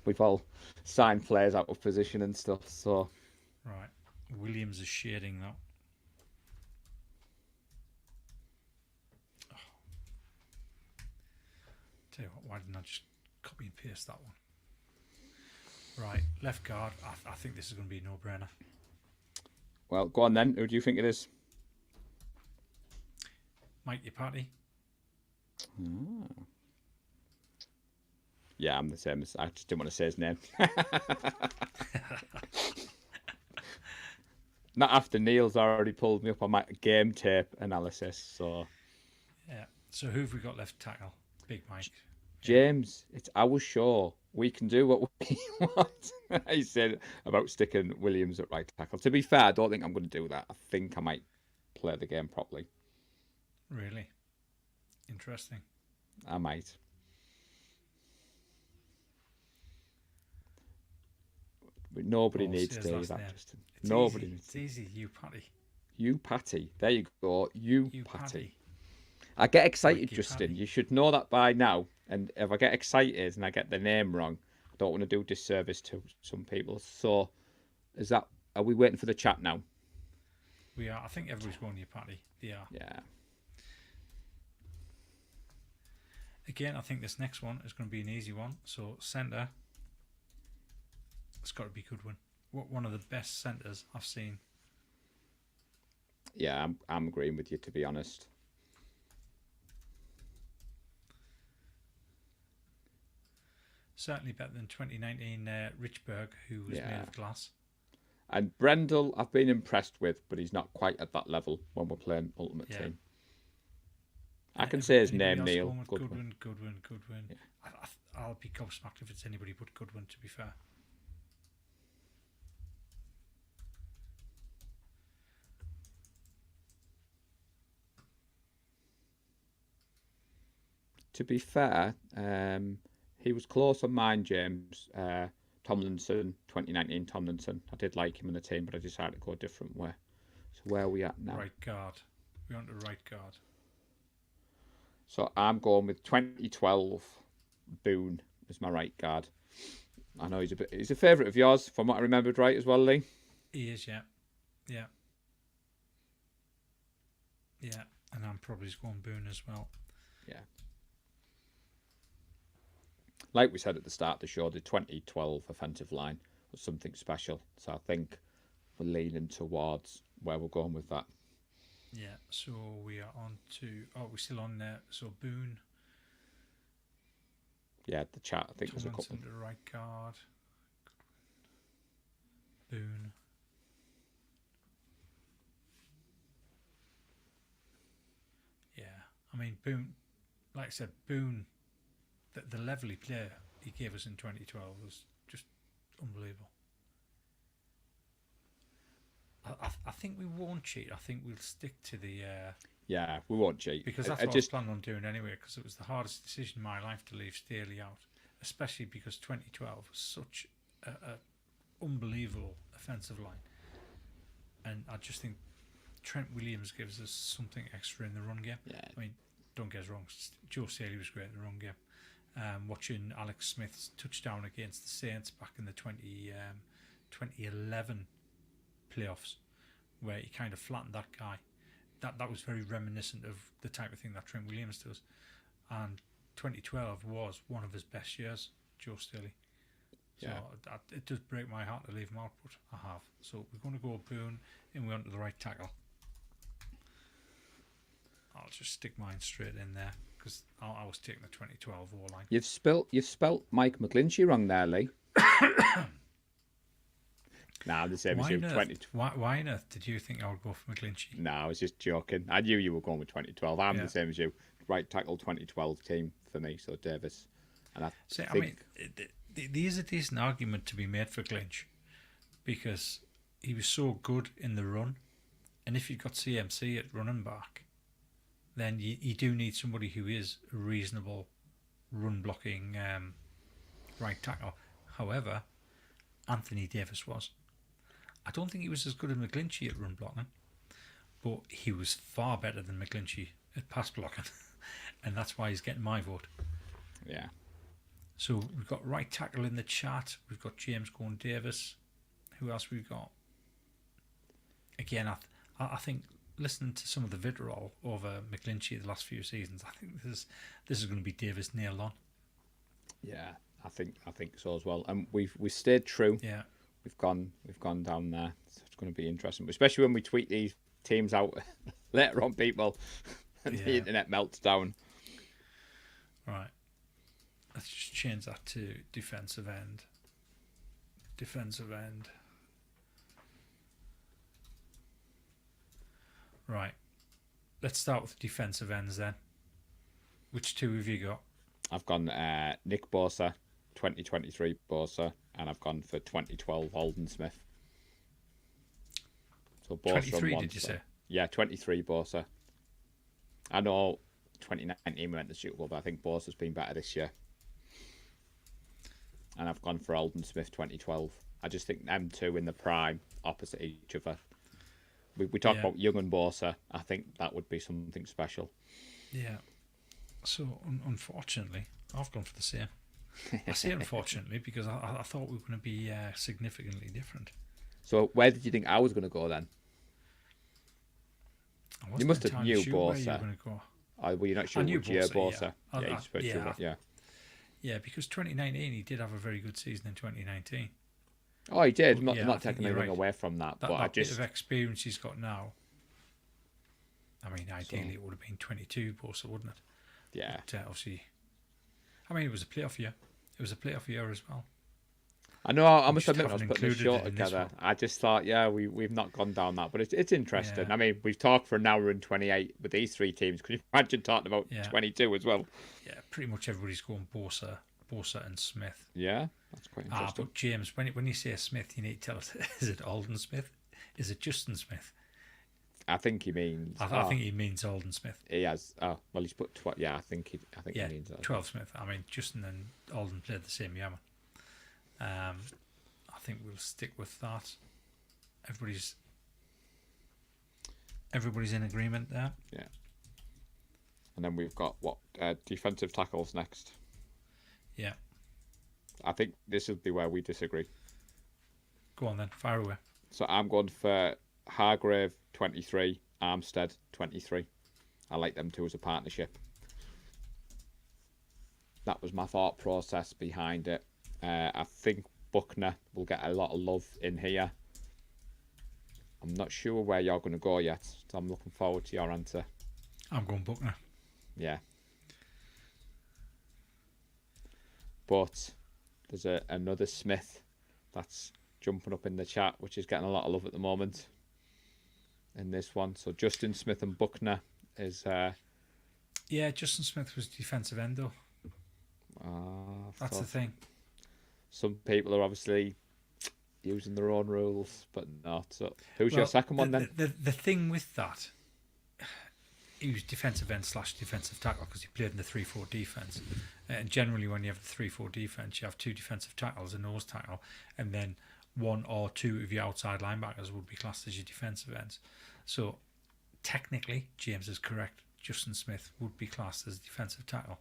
We've all signed players out of position and stuff. So right, Williams is shading that. Oh. Tell you what, why didn't I just copy and paste that one? Right, left guard. I think this is going to be a no-brainer. Well, go on then. Who do you think it is? Mike Yapati. Oh. Yeah, I'm the same. I just didn't want to say his name. Not after Neil's already pulled me up on my game tape analysis. So yeah. So who have we got left tackle? Big Mike. James, it's our show. We can do what we want. He said about sticking Williams at right tackle. To be fair, I don't think I'm going to do that. I think I might play the game properly. Really? Interesting. I might. But nobody needs to do that, Justin. Nobody needs to. It's easy, you Patty. You Patty. There you go. You Patty. I get excited, Ricky Justin. Patty. You should know that by now. And if I get excited and I get the name wrong, I don't want to do disservice to some people. So, are we waiting for the chat now? We are. I think everybody's going you Patty. They are. Yeah. Again, I think this next one is going to be an easy one. So, centre. It's got to be Goodwin. One of the best centres I've seen. Yeah, I'm agreeing with you, to be honest. Certainly better than 2019 Richburg, who was made of glass. And Brendel, I've been impressed with, but he's not quite at that level when we're playing Ultimate Team. I can say his name, Neil. Goodwin. Yeah. I'll be gobsmacked if it's anybody but Goodwin, to be fair. To be fair, he was close on mine, James. Tomlinson, 2019 Tomlinson. I did like him in the team, but I decided to go a different way. So where are we at now? Right guard. We're on the right guard. So I'm going with 2012 Boone as my right guard. I know he's a favourite of yours, from what I remembered right as well, Lee. He is, yeah. And I'm probably just going Boone as well. Yeah. Like we said at the start of the show, the 2012 offensive line was something special. So I think we're leaning towards where we're going with that. Yeah, so we are on to... Oh, we're still on there. So Boone. Yeah, the chat, I think there's a couple. The right guard. Boone. Yeah, I mean, Boone, like I said, Boone... The level he played he gave us in 2012 was just unbelievable. I think we won't cheat. I think we'll stick to the... Yeah, we won't cheat. Because that's what I was planning on doing anyway, because it was the hardest decision in my life to leave Staley out, especially because 2012 was such a unbelievable offensive line. And I just think Trent Williams gives us something extra in the run game. Yeah. I mean, don't get us wrong, Joe Staley was great in the run game. watching Alex Smith's touchdown against the Saints back in the 2011 playoffs, where he kind of flattened that guy. That was very reminiscent of the type of thing that Trent Williams does. And 2012 was one of his best years, Joe Staley. So it does break my heart to leave him out, but I have. So we're going to go Boone, and we're on to the right tackle. I'll just stick mine straight in there because I was taking the 2012 O-line. You've spelt Mike McGlinchey wrong there, Lee. Nah, I'm the same as you. Why on earth did you think I would go for McGlinchey? No, I was just joking. I knew you were going with 2012. I'm the same as you. Right tackle 2012 team for me, so Davis. And I think... there's a decent argument to be made for Glinch because he was so good in the run, and if you've got CMC at running back, then you do need somebody who is a reasonable run blocking right tackle. However, Anthony Davis was. I don't think he was as good as McGlinchey at run blocking, but he was far better than McGlinchey at pass blocking, and that's why he's getting my vote. Yeah. So we've got right tackle in the chat. We've got James going Davis. Who else we've got? Again, I think listening to some of the vitriol over McGlinchey the last few seasons, I think this is going to be Davis nailed on. Yeah, I think so as well. And we stayed true. Yeah. We've gone down there. So it's going to be interesting, especially when we tweet these teams out later on, people, and the internet melts down. Right. Let's just change that to defensive end. Defensive end. Right. Let's start with defensive ends then. Which two have you got? I've gone Nick Bosa, 2023 Bosa, and I've gone for 2012 Alden Smith. So Bosa 23, on one did you side. say? Yeah, 23 Bosa. I know 2019 we went to the Super Bowl, but I think Bosa's been better this year. And I've gone for Alden Smith 2012. I just think them two in the prime, opposite each other. We talk about Young and Bosa. I think that would be something special. Yeah. So, unfortunately, I've gone for the same. I say unfortunately because I thought we were going to be significantly different. So where did you think I was going to go then? You must have knew Bosa. Were you not sure which year Bosa? Yeah, because 2019 he did have a very good season in 2019. Oh, he did. I'm not taking anything away from that. But I just... bit of experience he's got now. I mean, ideally it would have been 22 Bosa, wouldn't it? Yeah. But obviously, I mean, it was a playoff year. It was a playoff year as well. I know. I must admit, I was putting the short together. I just thought, we've not gone down that, but it's interesting. Yeah. I mean, we've talked for an hour and 28 with these three teams. Could you imagine talking about 22 as well? Yeah, pretty much everybody's going Bosa and Smith. Yeah, that's quite interesting. But James, when you say Smith, you need to tell us: is it Alden Smith? Is it Justin Smith? I think he means. I think he means Alden Smith. He has. Oh well, he's put 12. Yeah, I think he means that. 12 Smith. I mean, Justin and Alden played the same year. I think we'll stick with that. Everybody's in agreement there. Yeah. And then we've got defensive tackles next. Yeah. I think this would be where we disagree. Go on then, fire away. So I'm going for Hargrave 23, Armstead 23. I like them two as a partnership. That was my thought process behind it. I think Buckner will get a lot of love in here. I'm not sure where you're going to go yet, so I'm looking forward to your answer. I'm going Buckner. Yeah. But there's another Smith that's jumping up in the chat, which is getting a lot of love at the moment in this one. So Justin Smith and Buckner is... Yeah, Justin Smith was defensive end, though. That's the thing. Some people are obviously using their own rules, but not. So who's your second one then? The thing with that, he was defensive end / defensive tackle because he played in the 3-4 defense. And generally, when you have the 3-4 defense, you have two defensive tackles, a nose tackle, and then one or two of your outside linebackers would be classed as your defensive ends. So technically, James is correct. Justin Smith would be classed as a defensive tackle.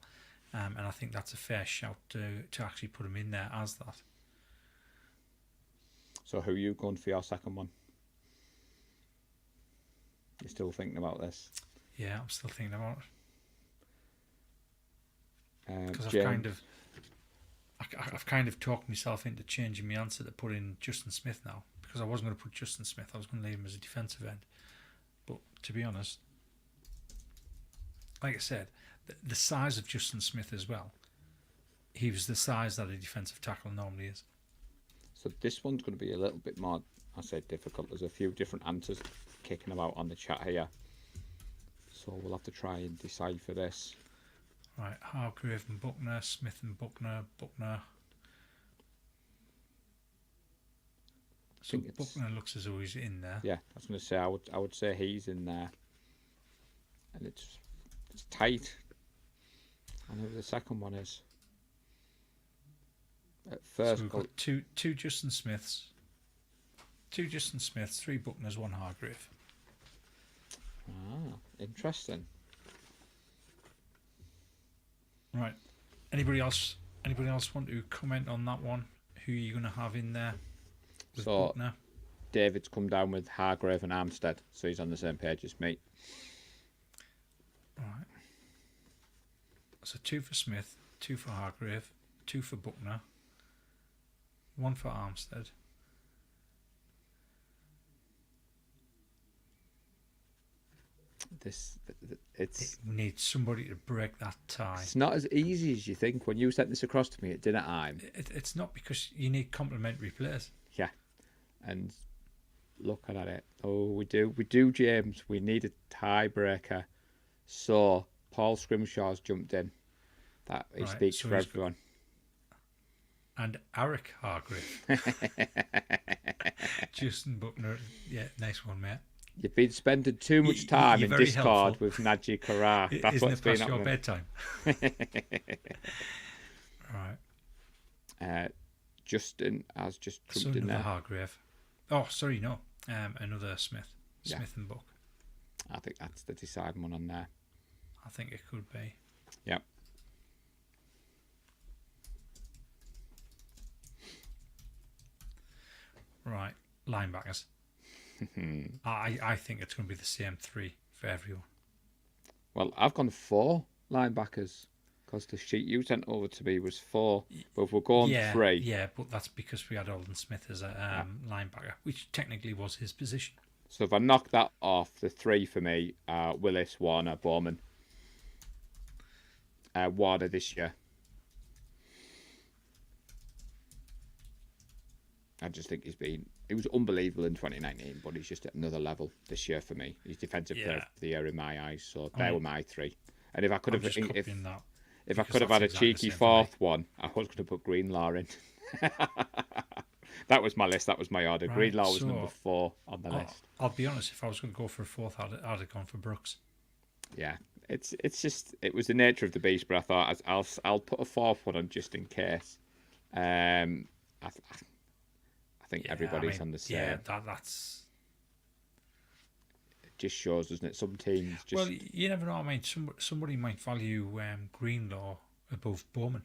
and I think that's a fair shout to actually put him in there as that. So who are you going for your second one? You're still thinking about this? Yeah, I'm still thinking about it because James? I've kind of talked myself into changing my answer to put in Justin Smith now, because I wasn't going to put Justin Smith. I was going to leave him as a defensive end. But to be honest, like I said, the size of Justin Smith as well, he was the size that a defensive tackle normally is. So this one's going to be a little bit more, I say, difficult. There's a few different answers kicking about on the chat here. So we'll have to try and decipher this. Right, Hargrave and Buckner, Smith and Buckner. So Buckner looks as though he's in there. Yeah, I was going to say, I would say he's in there. And it's tight. I know who the second one is. At first, so we've got two Justin Smiths, 3 Buckners, 1 Hargrave. Ah, interesting. Right. Anybody else want to comment on that one? Who are you going to have in there with Buckner? David's come down with Hargrave and Armstead, so he's on the same page as me. Right. So 2 for Smith, 2 for Hargrave, 2 for Buckner, 1 for Armstead. We need somebody to break that tie. It's not as easy as you think. When you sent this across to me at dinner time, it's not, because you need complementary players. Yeah, and looking at it, we do, James. We need a tiebreaker. So Paul Scrimshaw's jumped in. That he speaks for everyone. And Eric Hargrave, Justin Buckner. Yeah, nice one, mate. You've been spending too much time in Discord helpful with Najee Karar. That's Isn't what's it been past your happening. Bedtime? Right. Justin has just jumped in there. Hargrave. Oh, sorry, no. Another Smith. Smith and Buck. I think that's the deciding one on there. I think it could be. Yep. Right, linebackers. I think it's going to be the same 3 for everyone. Well, I've gone 4 linebackers because the sheet you sent over to me was 4, but if we're going 3. Yeah, but that's because we had Alden Smith as a linebacker, which technically was his position. So if I knock that off, the 3 for me are Willis, Warner, Bowman. Warner this year. I just think he was unbelievable in 2019, but he's just at another level this year for me. He's defensive player of the year in my eyes, so they were my 3. And if I could have, if I could have had a cheeky 4th one, I was going to put Greenlaw in. That was my list. That was my order. Right, Greenlaw was number 4 on the list. I'll be honest. If I was going to go for a 4th, I'd have gone for Brooks. Yeah, it was the nature of the beast, but I thought I'll put a 4th one on just in case. I think everybody's on the same. Yeah, that's. It just shows, doesn't it? Some teams just. Well, you never know. I mean, somebody might value Greenlaw above Bowman.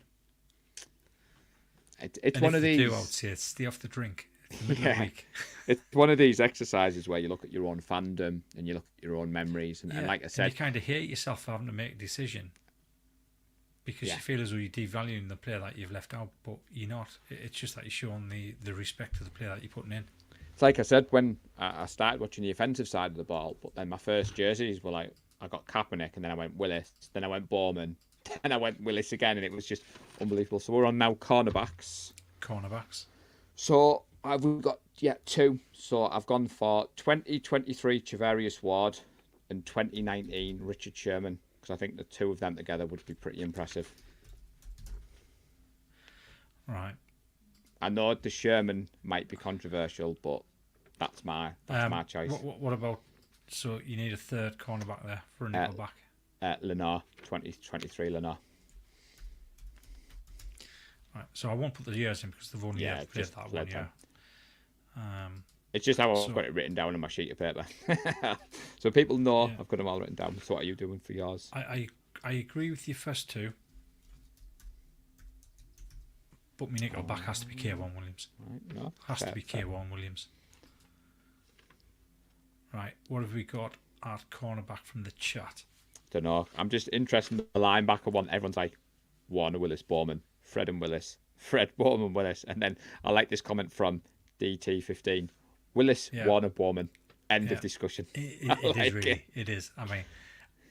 It's one of these. I would say stay off the drink. It's one of these exercises where you look at your own fandom and you look at your own memories, and like I said, you kind of hate yourself for having to make a decision. Because you feel as though you're devaluing the player that you've left out, but you're not. It's just that you're showing the respect to the player that you're putting in. It's like I said when I started watching the offensive side of the ball, but then my first jerseys were like, I got Kaepernick, and then I went Willis, then I went Bowman, then I went Willis again, and it was just unbelievable. So we're on now cornerbacks. So we've got 2. So I've gone for 2023 Chavarius Ward and 2019 Richard Sherman. Because I think the 2 of them together would be pretty impressive. Right. I know the Sherman might be controversial, but that's my choice. What about? So you need a 3rd cornerback there for a nickel back. Lenore, 2023 Lenore. Right. So I won't put the years in because they've only played that 1 year. It's just how I've got it written down on my sheet of paper. So people know I've got them all written down. So what are you doing for yours? I agree with your first 2. But my nickel back has to be K1 Williams. Right, no, Has fair, to be fair. K1 Williams. Right, what have we got at cornerback from the chat? Don't know. I'm just interested in the linebacker one. Everyone's like, Warner Willis Bowman, Fred and Willis, Fred Bowman Willis. And then I like this comment from DT15. Willis, Yeah. Warner Bowman. End Yeah. of discussion. It I is like really. it. It is. I mean,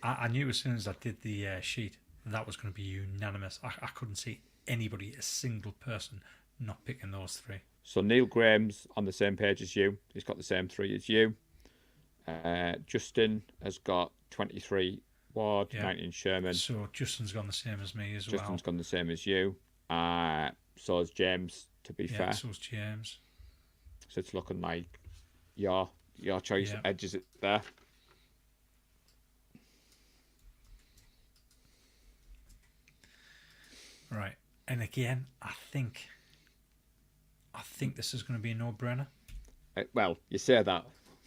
I knew as soon as I did the sheet that was going to be unanimous. I couldn't see anybody, a single person, not picking those three. So Neil Graham's on the same page as you. He's got the same 3 as you. Justin has got 23 Ward, Yeah. 19 Sherman. So Justin's gone the same as me as Justin's well. gone the same as you. So has James, to be Yeah, fair. so's James. So it's looking like your choice Yeah. edges it there. Right. And again, I think this is going to be a no-brainer. Well, you say that.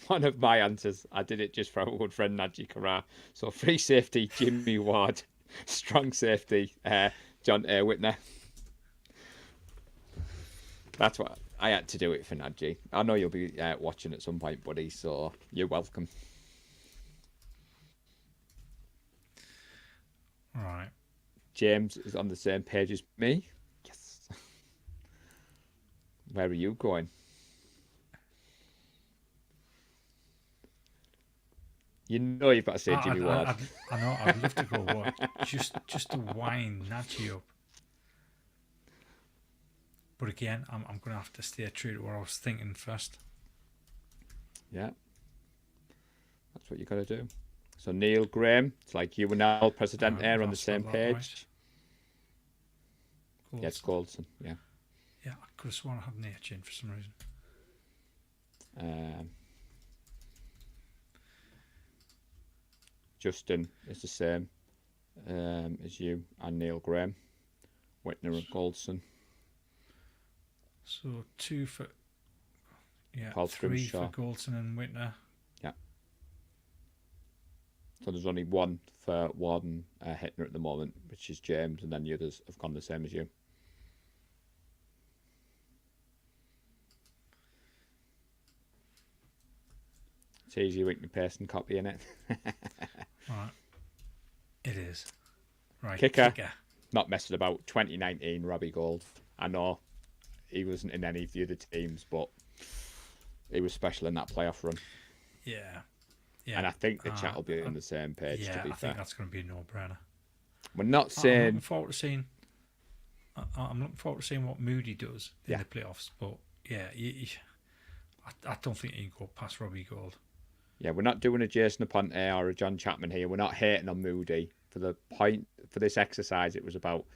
One of my answers, I did it just for our good friend Najee Carrar. So free safety, Jimmy Ward. Strong safety, John A. Whitner. That's what I had to do it for Najee. I know you'll be watching at some point, buddy, so you're welcome. Right. James is on the same page as me. Yes. Where are you going? You know you've got to say Jimmy Ward. I know. I'd love to go Ward. Just to wind Najee up. But again, I'm going to have to stay true to what I was thinking first. Yeah. That's what you got to do. So Neil Graham, it's like you and Al Presidente are on the same page. Right. Yeah, it's Goldson. Yeah. Yeah, I could have sworn I had Nature in for some reason. Justin is the same as you and Neil Graham. Whitner and Goldson. So 2 for... Yeah, Paul 3 Scrimshaw. for Goldson and Whitner. Yeah. So there's only 1 for Warden Hittner at the moment, which is James, and then the others have gone the same as you. It's easy, we can paste and copy in it. Right. It is. Right. Kicker. Not messing about. 2019, Robbie Gould. I know he wasn't in any of the other teams, but he was special in that playoff run. Yeah. Yeah. And I think the chat will be on the same page, Yeah, to be I fair. think that's going to be a no-brainer. We're not I'm saying... looking forward to seeing... I'm looking forward to seeing what Moody does in the playoffs. But yeah, I don't think he can go past Robbie Gould. Yeah, we're not doing a Jason Aponte or a John Chapman here. We're not hating on Moody. For the point, for this exercise, it was about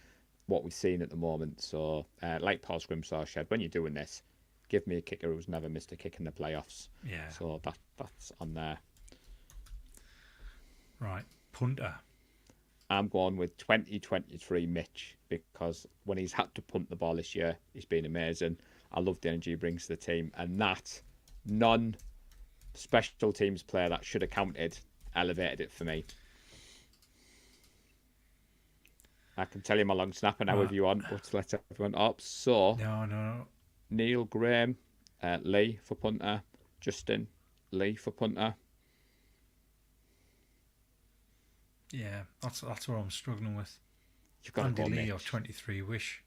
what we've seen at the moment. So, like Paul Scrimshaw said, when you're doing this, give me a kicker who's never missed a kick in the playoffs. Yeah. So that's on there. Right. Punter. I'm going with 2023 Mitch, because when he's had to punt the ball this year, he's been amazing. I love the energy he brings to the team. And that non-special teams player that should have counted elevated it for me. I can tell you my long snapper now if you want, but let everyone up. So, No. Neil Graham, Lee for punter. Justin, Lee for punter. Yeah, that's what I'm struggling with. You've got Andy to go Lee Mitch. or 23 Wish.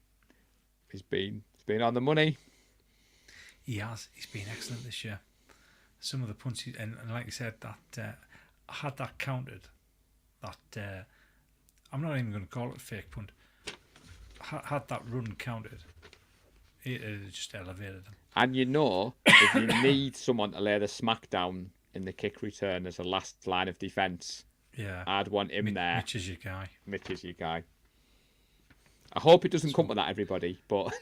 He's been on the money. He has. He's been excellent this year. Some of the punts, and like you said, that had that counted, that I'm not even going to call it a fake punt. Had that run counted, it just elevated him. And you know, if you need someone to lay the smack down in the kick return as a last line of defence, Yeah, I'd want him there. Mitch is your guy. Mitch is your guy. I hope it doesn't come with that, everybody. But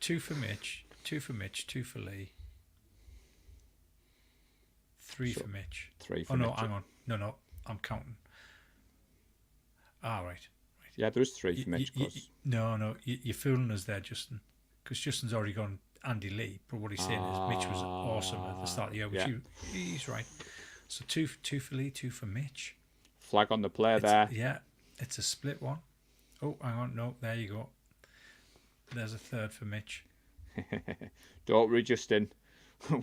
2 for Mitch, 2 for Mitch, 2 for Lee, 3 for Mitch. 3 for Oh no, Mitch. hang on. No, I'm counting. Ah, right. Yeah, there is 3 for Mitch. No, you're fooling us there, Justin. Because Justin's already gone Andy Lee, but what he's saying is Mitch was awesome at the start of the year, which he's right. So 2 for Lee, 2 for Mitch. Flag on the play there. Yeah, it's a split one. Oh, hang on, no, there you go. There's a third for Mitch. Don't worry, Justin.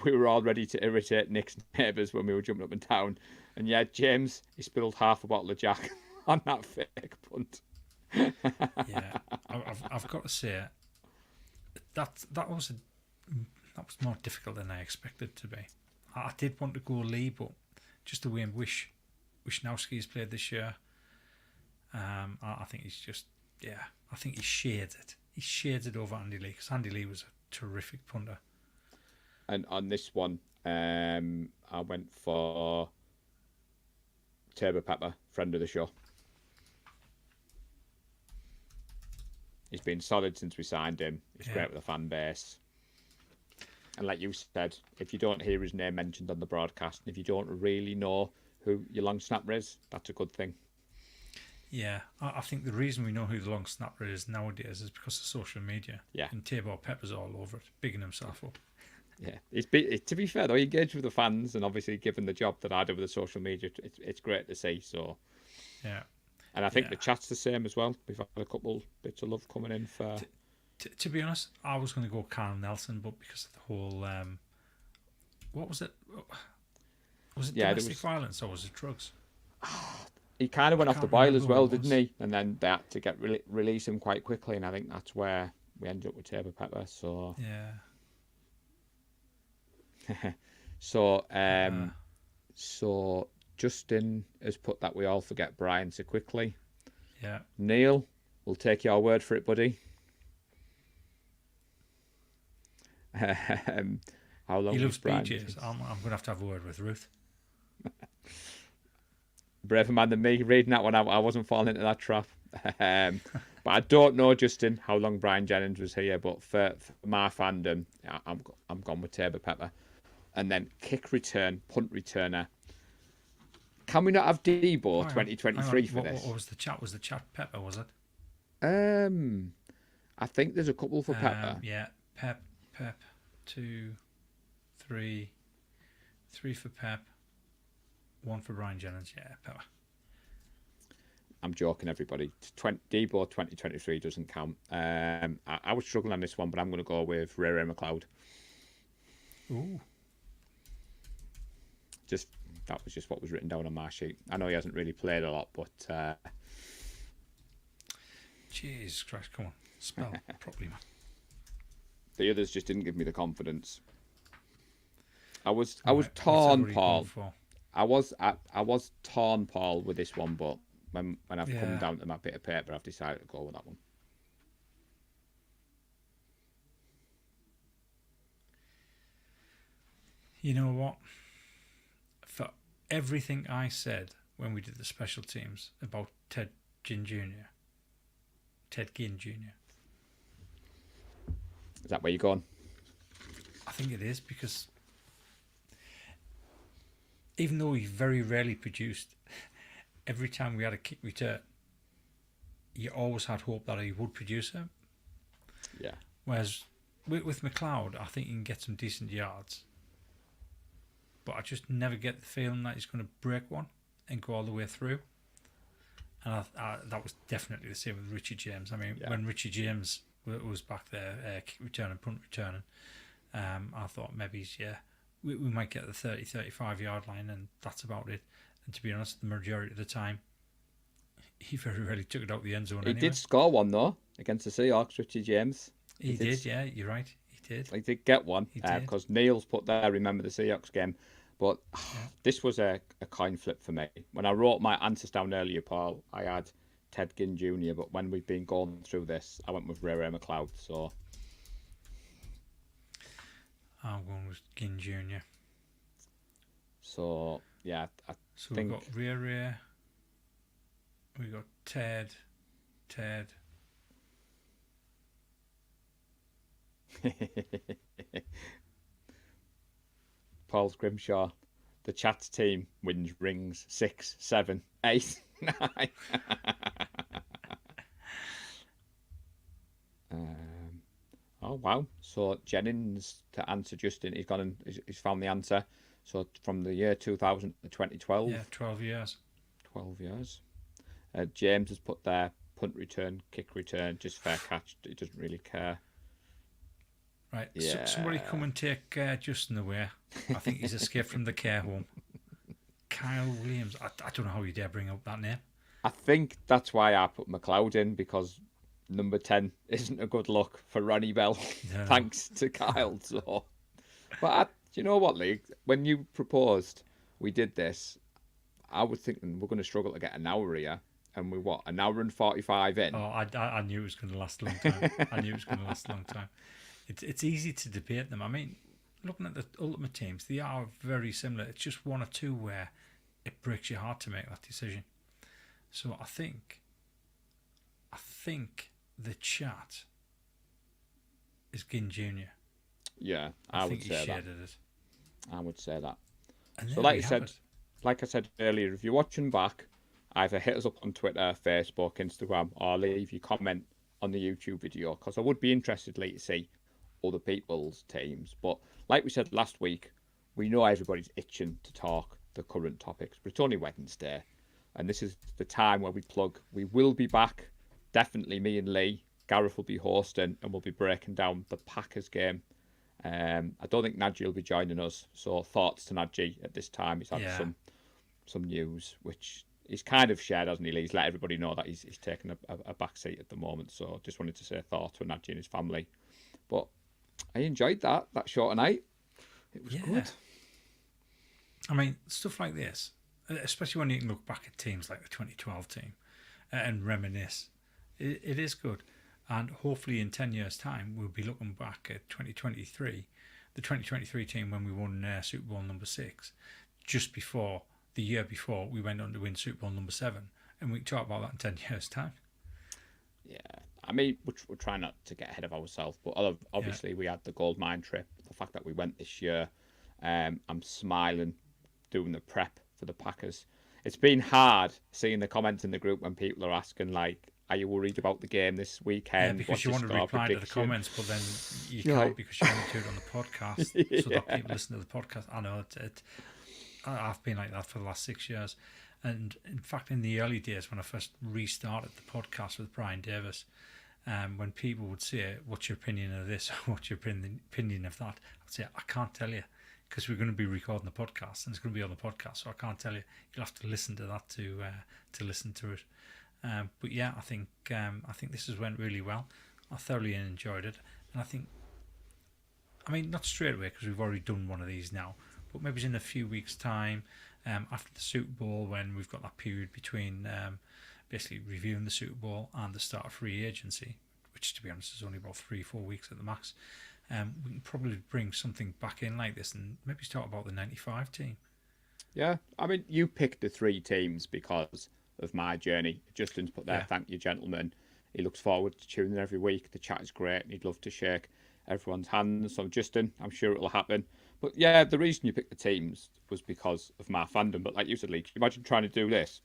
We were all ready to irritate Nick's neighbours when we were jumping up and down. And yeah, James, he spilled half a bottle of Jack on that fake punt. Yeah, I've got to say that was more difficult than I expected it to be. I did want to go Lee, but just the way in which Wisnowski's played this year, I think he's just I think he shades it. He shades it over Andy Lee because Andy Lee was a terrific punter. And on this one, I went for Turbo Pepper, friend of the show. He's been solid since we signed him. He's great with the fan base. And like you said, if you don't hear his name mentioned on the broadcast, and if you don't really know who your long snapper is, that's a good thing. Yeah, I think the reason we know who the long snapper is nowadays is because of social media. Yeah. And Tabor Pepper's all over it, bigging himself up. Yeah, to be fair though, he engaged with the fans, and obviously given the job that I do with the social media, it's great to see. So yeah, and I think the chat's the same as well. We've had a couple bits of love coming in for. To be honest, I was going to go Carl Nelson, but because of the whole, what was it? Was it domestic violence or was it drugs? He kind of went off the boil as well, didn't he? And then they had to get release him quite quickly, and I think that's where we ended up with Turbo Pepper. So yeah. So Justin has put that we all forget Brian so quickly. Yeah. Neil, we'll take your word for it, buddy. How long he loves Brian? BJ's. I'm going to have a word with Ruth. Braver man than me reading that one out. I wasn't falling into that trap. But I don't know, Justin, how long Brian Jennings was here. But for my fandom, I'm gone with Turbo Pepper. And then kick return, punt returner. Can we not have Debo 2023 for this? What was the chat? Was the chat Pepper? Was it? I think there's a couple for Pepper. Yeah, Pep, 2, 3 for Pep, 1 for Brian Jennings. Yeah, Pepper. I'm joking, everybody. Debo 2023 doesn't count. I was struggling on this one, but I'm going to go with Ray McLeod. Ooh. That was just what was written down on my sheet. I know he hasn't really played a lot, but Jesus Christ, come on, spell properly, man. The others just didn't give me the confidence. I was torn, Paul. I was torn, Paul, with this one, but when I've come down to my bit of paper, I've decided to go with that one. You know what? For everything I said when we did the special teams about Ted Ginn Jr., Is that where you're going? I think it is, because even though he very rarely produced, every time we had a kick return, you always had hope that he would produce it. Yeah. Whereas with McLeod, I think he can get some decent yards. But I just never get the feeling that he's going to break one and go all the way through. And that was definitely the same with Richie James. I mean, when Richie James was back there, kick returning, punt returning, I thought maybe we might get the 30, 35 yard line, and that's about it. And to be honest, the majority of the time, he very rarely took it out the end zone. He did score one though against the Seahawks, Richie James. He did, yeah, you're right. He did. He did get one because Neil's put there. Remember the Seahawks game, but this was a coin flip for me. When I wrote my answers down earlier, Paul, I had Ted Ginn Jr., but when we've been going through this, I went with Ray McLeod. So I'm going with Ginn Jr. So yeah, I think we've got Ray, we got Ted. Paul Scrimshaw, the chat team wins rings 6, 7, 8, 9. Oh wow! So Jennings, to answer Justin, he's gone and he's found the answer. So from the year 2000 to 2012. Yeah, 12 years. 12 years. James has put there punt return, kick return, just fair catch. He doesn't really care. Right. Yeah. Somebody come and take Justin away. I think he's escaped from the care home. Kyle Williams. I don't know how you dare bring up that name. I think that's why I put McLeod in, because number 10 isn't a good look for Ronnie Bell, No. thanks to Kyle. So, but do you know what, Lee? When you proposed we did this, I was thinking we're going to struggle to get an hour here, and we're what, an hour and 45 in? Oh, I knew it was going to last a long time. I knew it was going to last a long time. It's easy to debate them. I mean, looking at the ultimate teams, they are very similar. It's just one or two where it breaks your heart to make that decision. So I think the chat is Ginn Jr. Yeah, I would think he say that. shaded it. I would say that. And So there like we I have said, it. like I said earlier, if you're watching back, either hit us up on Twitter, Facebook, Instagram, or leave your comment on the YouTube video, because I would be interested, Lee, to see other people's teams. But like we said last week, we know everybody's itching to talk the current topics, but it's only Wednesday, and this is the time where we plug. We will be back, definitely me and Lee. Gareth will be hosting, and we'll be breaking down the Packers game. I don't think Nadji will be joining us, so thoughts to Nadji at this time. He's had some news, which he's kind of shared, hasn't he, Lee? He's let everybody know that he's taking a back seat at the moment, so just wanted to say thoughts to Nadji and his family. But I enjoyed that short night. It was good. I mean, stuff like this, especially when you can look back at teams like the 2012 team and reminisce, it is good. And hopefully in 10 years' time, we'll be looking back at 2023, the 2023 team when we won Super Bowl number 6, just before, the year before, we went on to win Super Bowl number 7. And we can talk about that in 10 years' time. Yeah. I mean, we're trying not to get ahead of ourselves, but obviously we had the gold mine trip. The fact that we went this year, I'm smiling doing the prep for the Packers. It's been hard seeing the comments in the group when people are asking, like, are you worried about the game this weekend? Yeah, because you want to reply to the comments, but then you can't because you want to do it on the podcast so that people listen to the podcast. I know I've been like that for the last 6 years. And in fact, in the early days when I first restarted the podcast with Brian Davis, when people would say, what's your opinion of this? What's your opinion of that? I'd say, I can't tell you because we're going to be recording the podcast and it's going to be on the podcast. So I can't tell you. You'll have to listen to that to listen to it. But yeah, I think this has went really well. I thoroughly enjoyed it. And I mean, not straight away because we've already done one of these now, but maybe it's in a few weeks' time after the Super Bowl when we've got that period between basically reviewing the Super Bowl and the start of free agency, which to be honest is only about 3-4 weeks at the max. We can probably bring something back in like this and maybe talk about the 95 team. Yeah, I mean, you picked the 3 teams because of my journey. Justin's put there, thank you, gentlemen. He looks forward to tuning in every week. The chat is great and he'd love to shake everyone's hands. So, Justin, I'm sure it'll happen. But yeah, the reason you picked the teams was because of my fandom. But like you said, Lee, could you imagine trying to do this?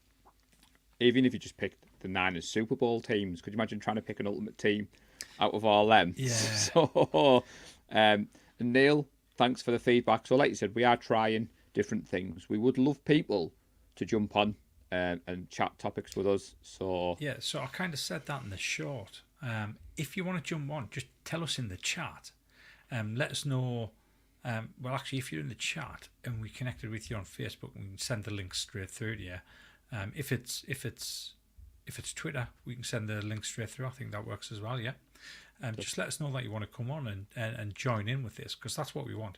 Even if you just picked the Niners Super Bowl teams, could you imagine trying to pick an ultimate team out of all them? Yeah. So, and Neil, thanks for the feedback. So, like you said, we are trying different things. We would love people to jump on and chat topics with us. So yeah, so I kind of said that in the short. If you want to jump on, just tell us in the chat. Let us know. Well, actually, if you're in the chat and we connected with you on Facebook, we can send the link straight through to you. If it's Twitter, we can send the link straight through. I think that works as well. Yeah. Just let us know that you want to come on and join in with this because that's what we want.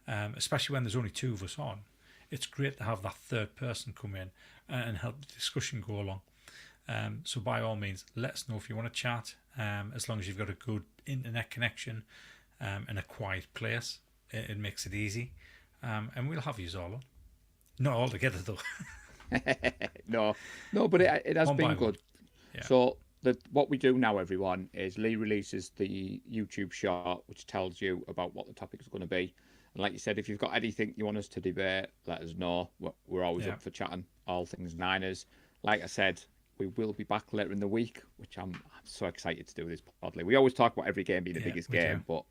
Especially when there's only 2 of us on, it's great to have that third person come in and help the discussion go along. So by all means, let us know if you want to chat. As long as you've got a good internet connection and a quiet place, it makes it easy. And we'll have you all on. Not all together though. no, but it has been good. Yeah. So what we do now, everyone, is Lee releases the YouTube short, which tells you about what the topic is going to be. And like you said, if you've got anything you want us to debate, let us know. We're always up for chatting all things Niners. Like I said, we will be back later in the week, which I'm so excited to do this podly. We always talk about every game being the biggest game, but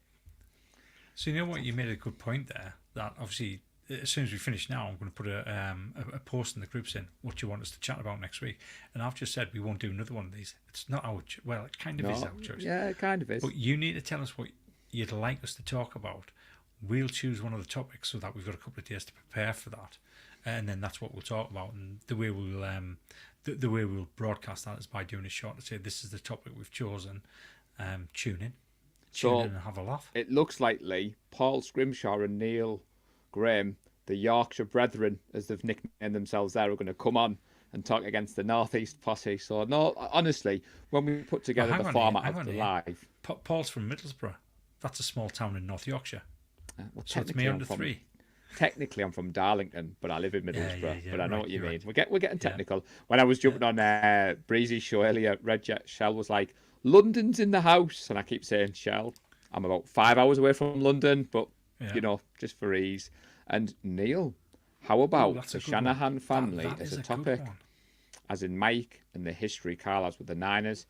so you know what, you made a good point there. That obviously as soon as we finish now, I'm going to put a post in the groups in what you want us to chat about next week. And I've just said we won't do another one of these. It's not our well, it kind of is our choice. Yeah, it kind of is. But you need to tell us what you'd like us to talk about. We'll choose one of the topics so that we've got a couple of days to prepare for that, and then that's what we'll talk about. And the way we'll broadcast that is by doing a short to say this is the topic we've chosen. Tune in and have a laugh. It looks like Lee, Paul Scrimshaw and Neil Graham, the Yorkshire Brethren, as they've nicknamed themselves there, are going to come on and talk against the North East posse. So, no, honestly, when we put together the format of the live... Paul's from Middlesbrough. That's a small town in North Yorkshire. Well, so it's me under 3. Technically, I'm from Darlington, but I live in Middlesbrough. Yeah, but I know what you mean. Right. We're getting technical. Yeah. When I was jumping on Breezy's show earlier, Red Jet Shell was like, London's in the house. And I keep saying Shell. I'm about 5 hours away from London, but, just for ease. And Neil, how about the Shanahan family as a topic? As in Mike and the history Carl has with the Niners,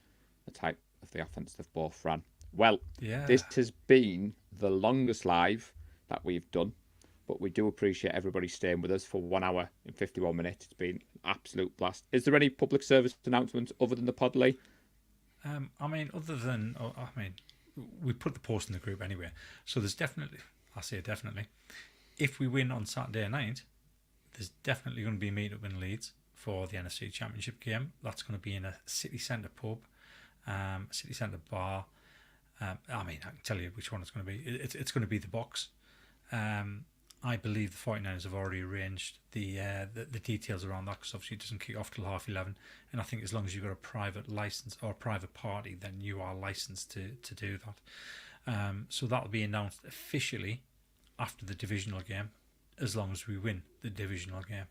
the type of the offense they've both ran. Well, this has been the longest live that we've done, but we do appreciate everybody staying with us for 1 hour and 51 minutes. It's been an absolute blast. Is there any public service announcements other than the pod, Lee? We put the post in the group anyway, so there's definitely, if we win on Saturday night, there's definitely going to be a meet-up in Leeds for the NFC Championship game. That's going to be in a city centre pub, city centre bar. I can tell you which one it's going to be. It's going to be the Box. I believe the 49ers have already arranged the details around that, because obviously it doesn't kick off till 11:30. And I think as long as you've got a private license or a private party, then you are licensed to do that. So that'll be announced officially after the divisional game, as long as we win the divisional game.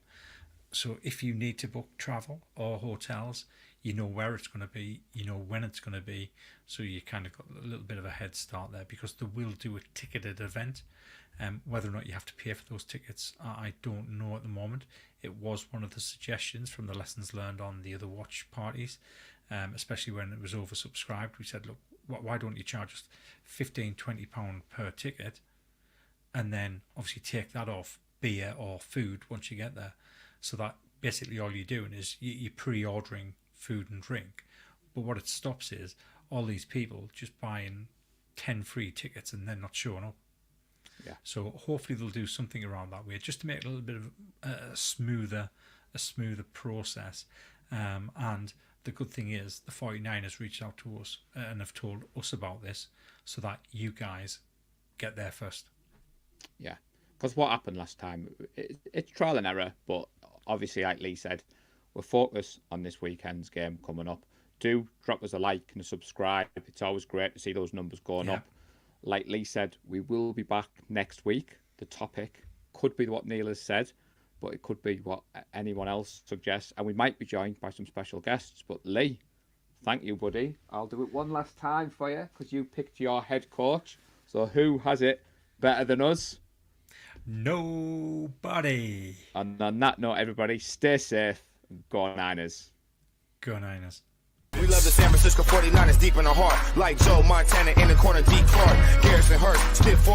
So if you need to book travel or hotels, you know where it's going to be, you know when it's going to be, so you kind of got a little bit of a head start there, because they will do a ticketed event. Whether or not you have to pay for those tickets, I don't know at the moment. It was one of the suggestions from the lessons learned on the other watch parties, especially when it was oversubscribed. We said, look, why don't you charge us £15-20 per ticket, and then obviously take that off beer or food once you get there, so that basically all you're doing is you're pre-ordering food and drink. But what it stops is all these people just buying 10 free tickets and then not showing up. Yeah. So hopefully they'll do something around that way, just to make it a little bit of a smoother process. And the good thing is the 49ers reached out to us and have told us about this, so that you guys get there first. Yeah, because what happened last time, it's trial and error, but obviously, like Lee said, we're focused on this weekend's game coming up. Do drop us a like and a subscribe. It's always great to see those numbers going up. Like Lee said, we will be back next week. The topic could be what Neil has said, but it could be what anyone else suggests. And we might be joined by some special guests. But Lee, thank you, buddy. I'll do it one last time for you, because you picked your head coach. So who has it better than us? Nobody. And on that note, everybody, stay safe and go Niners. Go Niners. We love the San Francisco 49ers deep in our heart. Like Joe Montana in the corner, deep card. Garrison Hurst, stiff farm.